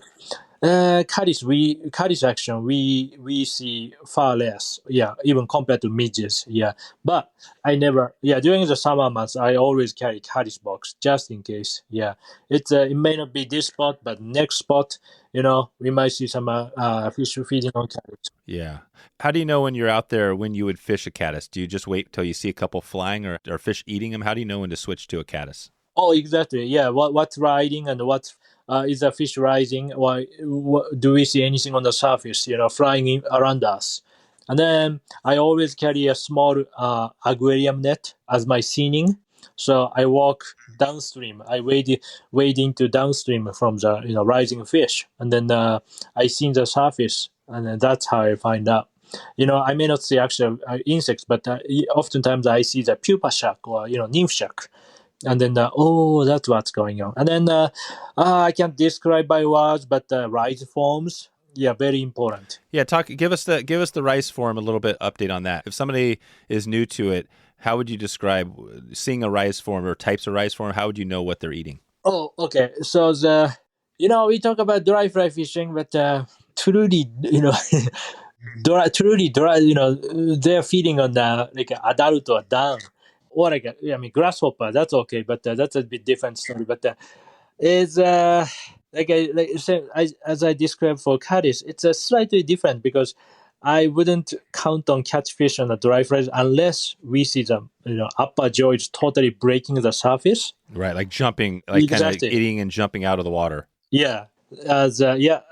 caddis action we see far less. Yeah, even compared to midges. Yeah, but I never. Yeah, during the summer months, I always carry caddis box just in case. Yeah, it may not be this spot, but next spot, we might see some fish feeding on caddis. Yeah. How do you know when you're out there when you would fish a caddis? Do you just wait till you see a couple flying or fish eating them? How do you know when to switch to a caddis? Oh, exactly. Yeah. What's riding and what is the fish rising? Or do we see anything on the surface? Flying around us. And then I always carry a small aquarium net as my seaning. So I walk downstream. I wade into downstream from the rising fish, and then I see the surface, and then that's how I find out. I may not see actual insects, but oftentimes I see the pupa shack or nymph shack, and then that's what's going on. And then I can't describe by words, but rise forms, very important. Yeah, give us the rise form, a little bit update on that. If somebody is new to it, how would you describe seeing a rise form or types of rise form? How would you know what they're eating? Oh, okay. So we talk about dry fly fishing, but truly, truly dry, they're feeding on like adult or down, or grasshopper. That's okay, but that's a bit different story. But is as I described for caddis, it's slightly different because I wouldn't count on catchfish on the dry flies unless we see them, upper jaws totally breaking the surface. Right, like jumping, like exactly. Kind of eating and jumping out of the water. Yeah.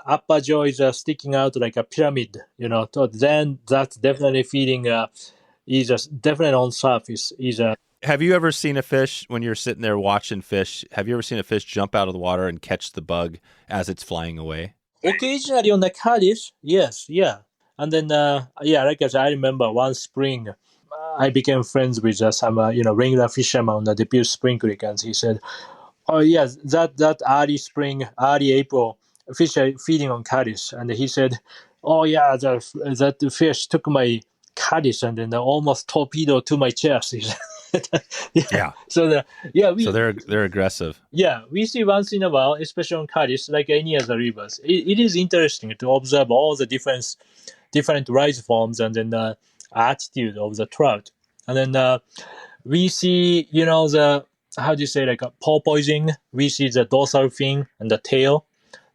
Upper jaw is sticking out like a pyramid, then that's definitely feeding, is definitely on surface. Have you ever seen a fish when you're sitting there watching fish? Have you ever seen a fish jump out of the water and catch the bug as it's flying away? Occasionally on the caddis, yes, yeah. And then, like I said, I remember one spring, I became friends with some, regular fisherman on the Debut Spring Creek, and he said, "Oh yes, that early spring, early April, fish are feeding on caddis." And he said, "Oh yeah, that fish took my caddis and then almost torpedoed to my chest." Yeah. So so they're aggressive. Yeah, we see once in a while, especially on caddis, like any other rivers. It is interesting to observe all the different rise forms, and then attitude of the trout. And then we see, the, how do you say, like a porpoising. We see the dorsal fin and the tail.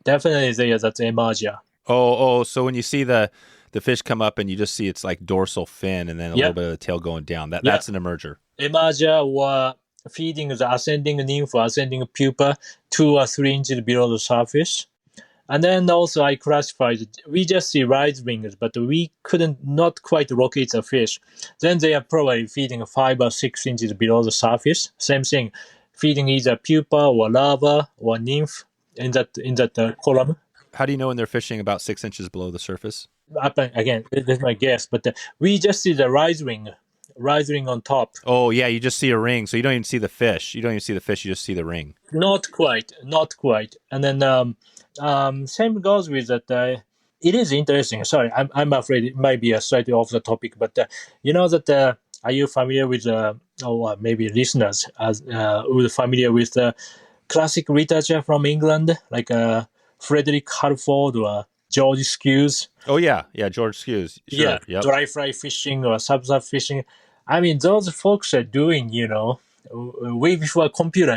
Definitely there, that's emerger. So when you see the fish come up and you just see it's like dorsal fin and then a little bit of the tail going down, that's an emerger. Emerger or feeding the ascending nymph or ascending pupa 2 or 3 inches below the surface. And then also I classified, we just see rise wings, but we not quite locate the fish. Then they are probably feeding 5 or 6 inches below the surface. Same thing, feeding either pupa or larva or nymph in that column. How do you know when they're fishing about 6 inches below the surface? Again, that's my guess, but we just see the rise ring on top. Oh, yeah, you just see a ring, so you don't even see the fish. You don't even see the fish, you just see the ring. Not quite. And then same goes with that. It is interesting. Sorry, I'm afraid it might be a slightly off the topic, but are you familiar with, or maybe listeners who are familiar with classic literature from England, like Frederick Halford or George Skews? Oh, yeah, George Skews. Sure. Yeah, dry fly fishing or subsurf fishing. I mean, those folks are doing, way before computer,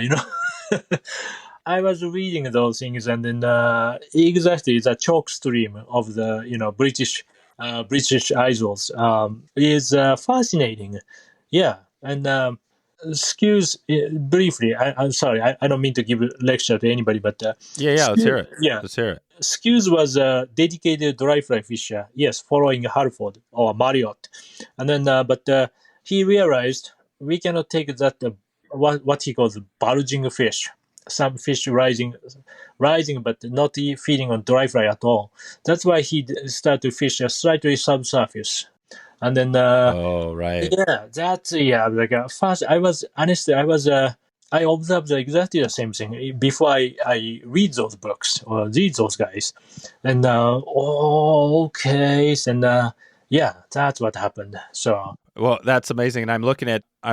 I was reading those things, and then exactly the chalk stream of the British Isles is fascinating. Yeah, and Skews briefly. I'm sorry, I don't mean to give a lecture to anybody, but let's hear it. Yeah, let's hear it. Skews was a dedicated dry fly fisher. Yes, following Halford or Marriott, and then but he realized we cannot take that what he calls bulging fish. Some fish rising, but not feeding on dry fly at all. That's why he started to fish slightly subsurface. And then, right. Yeah, that's, like first, I observed exactly the same thing before I read those books or read those guys. And, okay. And, that's what happened. So. Well, that's amazing. And I'm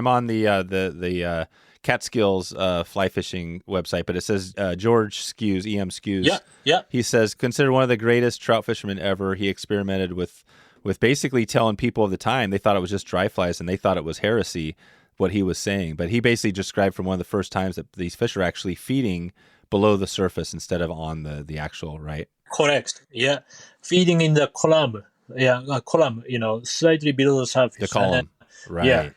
on the Catskills fly fishing website, but it says George Skews, E.M. Skews. Yeah. He says, considered one of the greatest trout fishermen ever. He experimented with basically telling people of the time they thought it was just dry flies and they thought it was heresy what he was saying. But he basically described from one of the first times that these fish are actually feeding below the surface instead of on the actual, right? Correct. Yeah. Feeding in the column. Yeah, column, slightly below the surface. The column. Right. Yeah,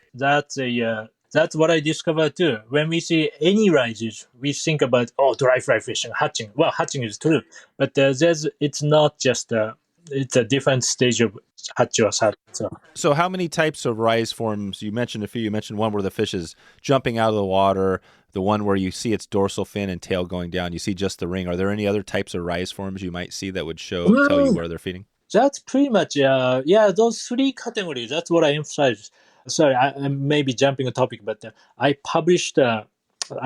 that's what I discovered too. When we see any rises, we think about dry fly fishing, hatching. Well, hatching is true, but it's not just it's a different stage of hatch or hatch. So how many types of rise forms? You mentioned a few. You mentioned one where the fish is jumping out of the water. The one where you see its dorsal fin and tail going down. You see just the ring. Are there any other types of rise forms you might see that would tell you where they're feeding? That's pretty much those 3 categories. That's what I emphasize. Sorry, I may be jumping a topic, but I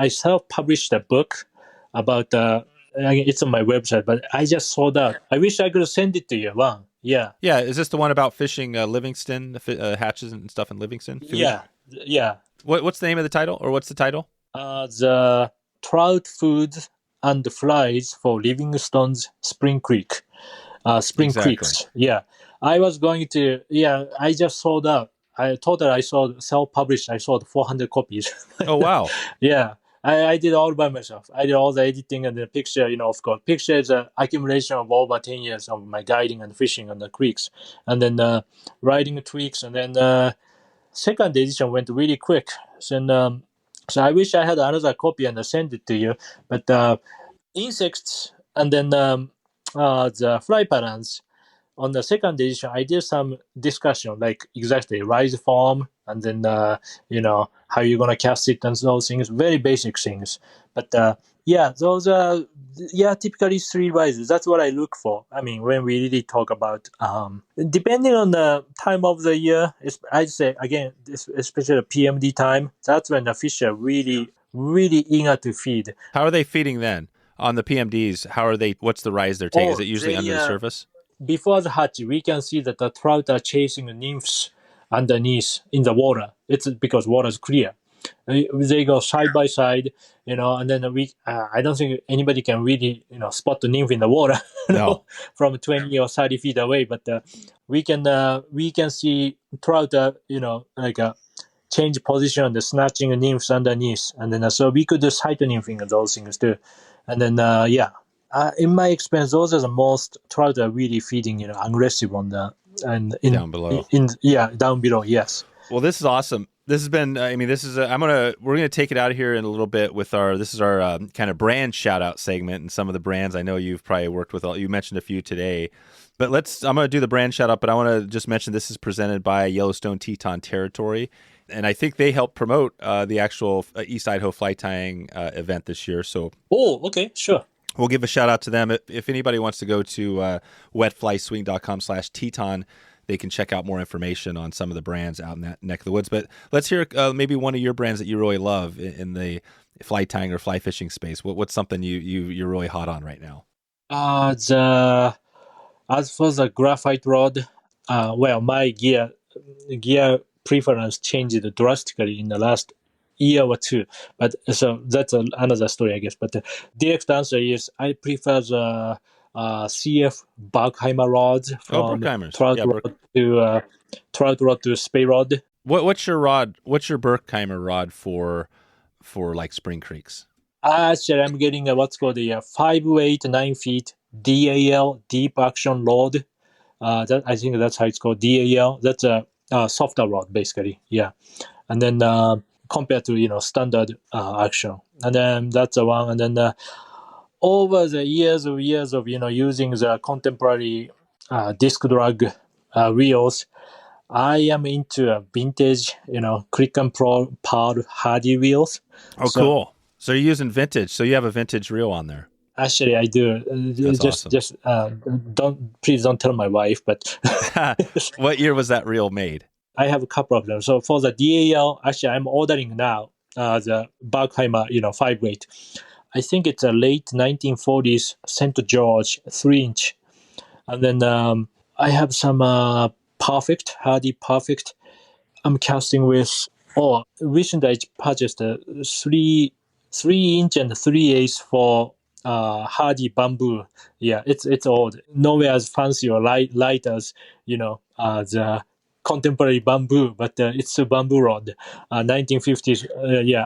self-published a book about, it's on my website, but I just saw that. I wish I could send it to you. Wow. Yeah. Yeah. Is this the one about fishing Livingston, hatches and stuff in Livingston? Food? Yeah. What's the name of the title, or what's the title? The Trout Food and Flies for Livingston's Spring Creek. Creeks. Yeah. I was going to, I just sold out. I thought that I sold self-published. I sold 400 copies. Oh, wow. Yeah. I did all by myself. I did all the editing and the picture, of course. Picture is an accumulation of over 10 years of my guiding and fishing on the creeks. And then writing tweaks. And then second edition went really quick. So I wish I had another copy and send it to you. But insects and then the fly patterns, on the second edition, I did some discussion, like exactly rise form, and then, how you're going to cast it and those things, very basic things. But, those are, typically 3 rises. That's what I look for. I mean, when we really talk about, depending on the time of the year, I'd say, again, especially the PMD time, that's when the fish are really, really eager to feed. How are they feeding then? On the PMDs, what's the rise they're taking? Is it usually under the surface? Before the hatch, we can see that the trout are chasing the nymphs underneath in the water. It's because water is clear. They go side by side, and then I don't think anybody can really, spot the nymph in the water no. from 20 or 30 feet away. But we can see trout, like change position and snatching nymphs underneath, and then so we could do sight nymphing and those things too, and then in my experience, those are the most trout are really feeding, aggressive on the and Down below. down below. Yes. Well, this is awesome. This has been, I mean, we're going to take it out of here in a little bit with this is our kind of brand shout out segment, and some of the brands I know you've probably worked with, you mentioned a few today, but I'm going to do the brand shout out, but I want to just mention this is presented by Yellowstone Teton Territory. And I think they helped promote the actual East Idaho fly tying event this year. So, okay, sure. We'll give a shout out to them. If anybody wants to go to wetflyswing.com/Teton, they can check out more information on some of the brands out in that neck of the woods. But let's hear maybe one of your brands that you really love in the fly tying or fly fishing space. What's something you're really hot on right now? As for the graphite rod, my gear preference changed drastically in the last year or two. But so that's another story, I guess. But the direct answer is I prefer the CF Berkheimer rods from trout rod to spey rod. What's your rod? What's your Berkheimer rod for like spring creeks? Actually, I'm getting what's called a 5 weight 9 feet DAL deep action rod. That I think that's how it's called, DAL. That's a softer rod basically. Yeah, and then compared to standard action, and then that's the one. And then over the years of using the contemporary disc drag reels, I am into a vintage, Click and Pearl Hardy reels. Oh, cool. So you're using vintage. So you have a vintage reel on there. Actually, I do. That's awesome. Please don't tell my wife. But what year was that reel made? I have a couple of them. So for the DAL, actually, I'm ordering now the Berkheimer, 5 weight. I think it's a late 1940s St. George 3-inch, and then I have some Hardy Perfect. I'm casting with. Recently I purchased a 3-inch and 3/8 for Hardy bamboo. Yeah, it's old. Nowhere as fancy or light as the contemporary bamboo, but it's a bamboo rod, 1950s.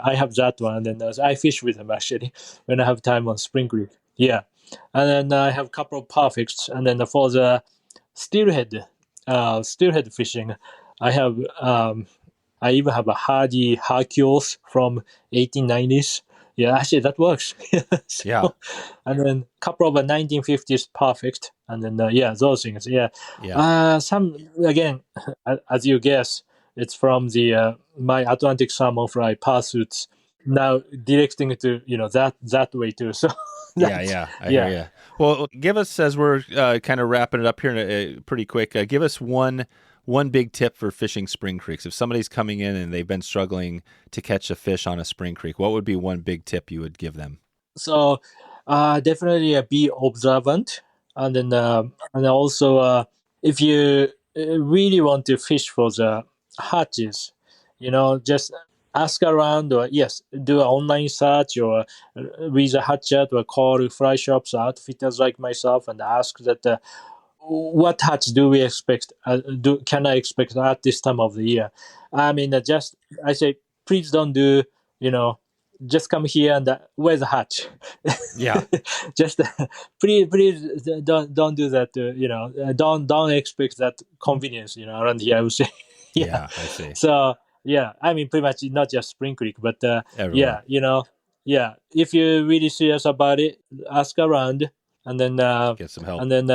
I have that one, and then I fish with them actually when I have time on Spring Creek. Yeah, and then I have a couple of Perfects, and then for the steelhead fishing, I have. I even have a Hardy Hercules from 1890s. Yeah, actually that works. Yeah. And then a couple of 1950s Perfect, and then those things. Yeah. Some again, as you guess, it's from the my Atlantic salmon fly pursuits. Now directing to that way too. So I hear you. Well, give us, as we're kind of wrapping it up here pretty quick. Give us one big tip for fishing spring creeks. If somebody's coming in and they've been struggling to catch a fish on a spring creek, what would be one big tip you would give them? So definitely be observant, and then and also if you really want to fish for the hatches, just ask around, or do an online search, or with a hatchet, or call fly shops, outfitters like myself, and ask that what hatch do we expect? Can I expect at this time of the year? I mean, I say, please don't do, just come here and where's the hatch? Yeah. Just please don't do that. Don't expect that convenience, around here. I would say. Yeah, I see. So I mean, pretty much not just Spring Creek, but everywhere. If you're really serious about it, ask around. And then get some help. And then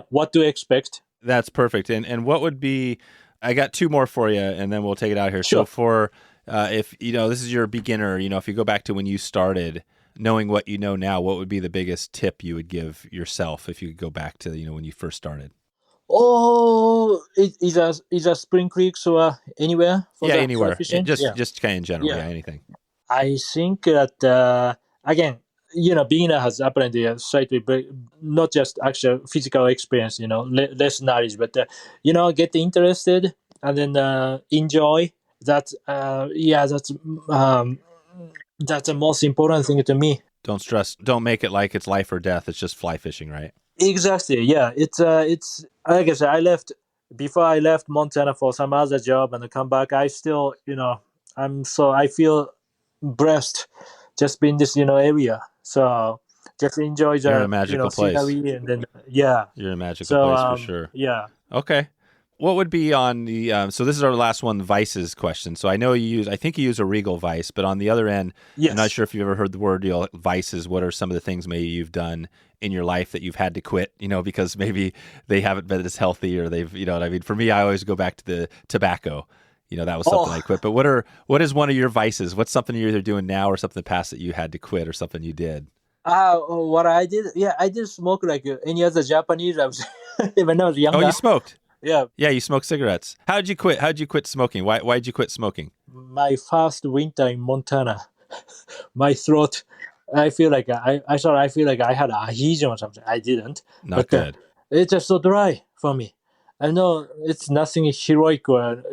what to expect. That's perfect. And what would be? I got two more for you, and then we'll take it out here. Sure. So for if this is your beginner, if you go back to when you started, knowing what you know now, what would be the biggest tip you would give yourself if you could go back to when you first started? Oh, either Spring Creeks or anywhere. Anywhere. Just kind of in general. Yeah, anything. I think that again, beginner has apparently slightly not just actual physical experience, less knowledge, but get interested and then enjoy. That's that's the most important thing to me. Don't stress. Don't make it like it's life or death. It's just fly fishing, right? Exactly. Yeah. It's like I said, I left before I left Montana for some other job and come back, I still, I feel blessed just being this, area. So just enjoy You're in a the, magical place. scenery and then, yeah. You're in a magical So, place for sure. yeah. Okay. What would be on the, so this is our last one, vices question. So I know I think you use a Regal vice, but on the other end, Yes. I'm not sure if you've ever heard the word, vices. What are some of the things maybe you've done in your life that you've had to quit, because maybe they haven't been as healthy or they've, what I mean? For me, I always go back to the tobacco. That was something I quit. But what is one of your vices? What's something you're either doing now or something in the past that you had to quit or something you did? What I did, I did smoke like any other Japanese. I was when I was younger. Oh, you smoked? Yeah. Yeah, you smoked cigarettes. How did you quit? How did you quit smoking? Why did you quit smoking? My first winter in Montana, my throat. I feel like I feel like I had adhesion or something. I didn't. Not good. It's just so dry for me. I know it's nothing heroic or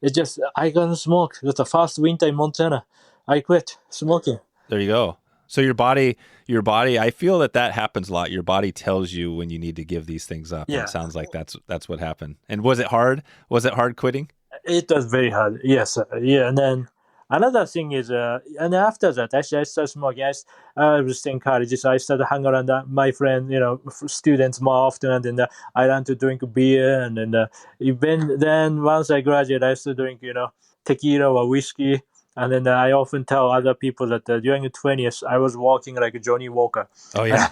It's just I can't smoke. That's the first winter in Montana. I quit smoking. There you go. So your body, I feel that happens a lot. Your body tells you when you need to give these things up. Yeah. And it sounds like that's what happened. And was it hard? Was it hard quitting? It was very hard. Yes. Yeah. And then another thing is, and after that, actually, I started smoking. I was in college, so I started hanging around my friends, students more often, and then I learned to drink beer, and then once I graduated, I started drink, tequila or whiskey. And then I often tell other people that during the 20s, I was walking like Johnny Walker. Oh, yeah.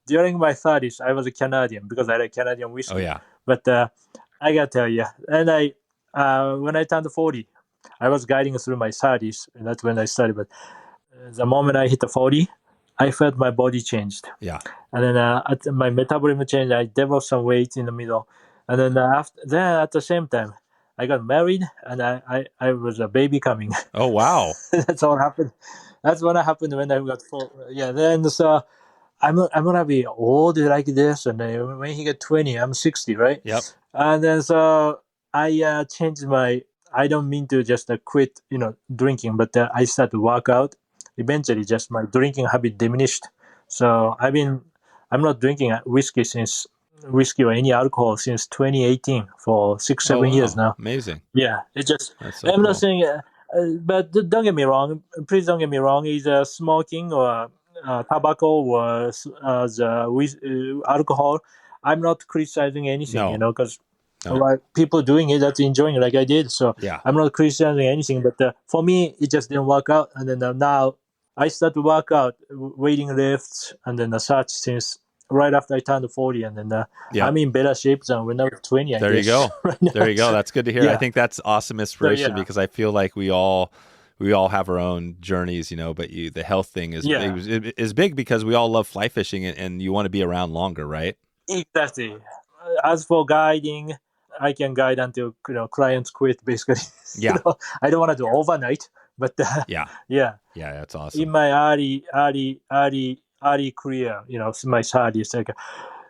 During my 30s, I was a Canadian because I like Canadian whiskey. Oh, yeah. But I got to tell you, and when I turned 40, I was guiding through my 30s, and that's when I started. But the moment I hit the 40, I felt my body changed. Yeah. And then my metabolism changed. I developed some weight in the middle. And then at the same time, I got married, and I was a baby coming. Oh, wow. That's all happened. That's what happened when I got full. Yeah, then so I'm gonna be old like this, and then when he get 20, I'm 60, right? Yep. And then so I changed my. I don't mean to just quit, drinking, but I started to work out. Eventually, just my drinking habit diminished. So I'm not drinking whiskey or any alcohol since 2018 for 6-7 years now. Amazing. Yeah, it just. That's so I'm cool. not saying, but don't get me wrong. Please don't get me wrong. Either smoking or tobacco or alcohol. I'm not criticizing anything, because people doing it, that's enjoying it like I did. So yeah. I'm not criticizing anything. But for me, it just didn't work out. And then now I start to work out, waiting lifts, and then such since right after I turned 40, and then I'm in better shape than when I was 20. There you go. Right now. There you go. That's good to hear. Yeah. I think that's awesome inspiration because I feel like we all have our own journeys, but the health thing is big because we all love fly fishing and you want to be around longer, right? Exactly. As for guiding, I can guide until clients quit. Basically, yeah. I don't want to do overnight, but yeah, that's awesome. In my early career, my 30s, like,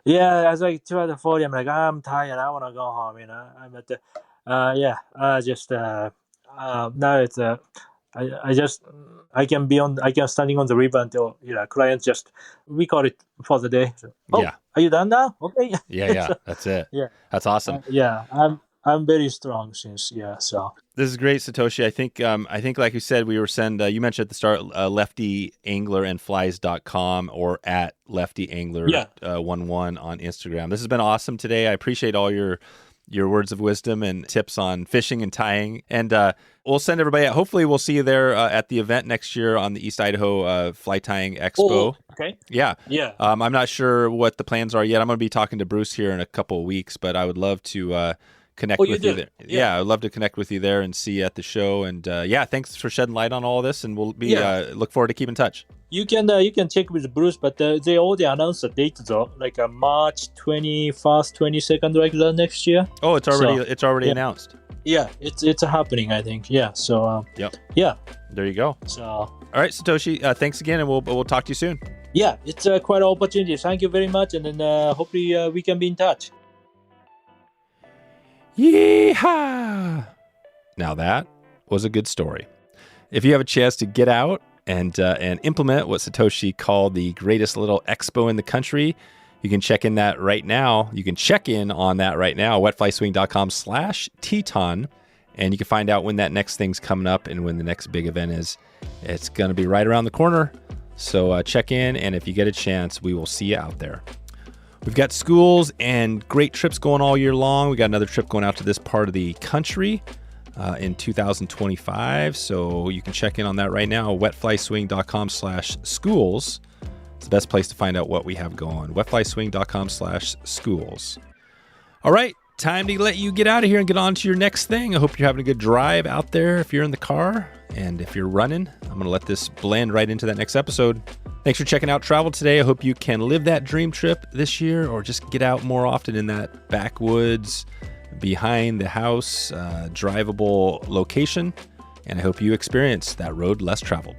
as like 240, I'm like, I'm tired, I want to go home, I'm at the, now it's I can standing on the river until clients we call it for the day. So, are you done now? Okay. Yeah, that's it. Yeah, that's awesome. I'm very strong since so. This is great, Satoshi. I think like you said, we were you mentioned at the start leftyanglerandflies.com or at leftyangler11 on Instagram. This has been awesome today. I appreciate all your words of wisdom and tips on fishing and tying. And we'll send everybody out. Hopefully we'll see you there at the event next year on the East Idaho Fly Tying Expo. Oh, okay. Yeah. I'm not sure what the plans are yet. I'm going to be talking to Bruce here in a couple of weeks, but I would love to connect with you there. Yeah, I'd love to connect with you there and see you at the show. And thanks for shedding light on all of this. And we'll be look forward to keep in touch. You can check with Bruce, but they already announced the date though, like March 21st, 22nd, like that next year. Oh, it's already announced. Yeah, it's happening, I think. Yeah, so yeah. There you go. So all right, Satoshi, thanks again, and we'll talk to you soon. Yeah, it's quite an opportunity. Thank you very much, and then hopefully we can be in touch. Yeehaw! Now that was a good story. If you have a chance to get out and implement what Satoshi called the greatest little expo in the country, You can check in that right now. You can check in on that right now, wetflyswing.com/Teton, and you can find out when that next thing's coming up and when the next big event is. It's going to be right around the corner. So check in, and if you get a chance, we will see you out there. We've got schools and great trips going all year long. We got another trip going out to this part of the country in 2025. So you can check in on that right now, wetflyswing.com/schools. It's the best place to find out what we have going. wetflyswing.com/schools. All right, time to let you get out of here and get on to your next thing. I hope you're having a good drive out there if you're in the car. And if you're running, I'm going to let this blend right into that next episode. Thanks for checking out Travel Today. I hope you can live that dream trip this year, or just get out more often in that backwoods, behind the house, drivable location. And I hope you experience that road less traveled.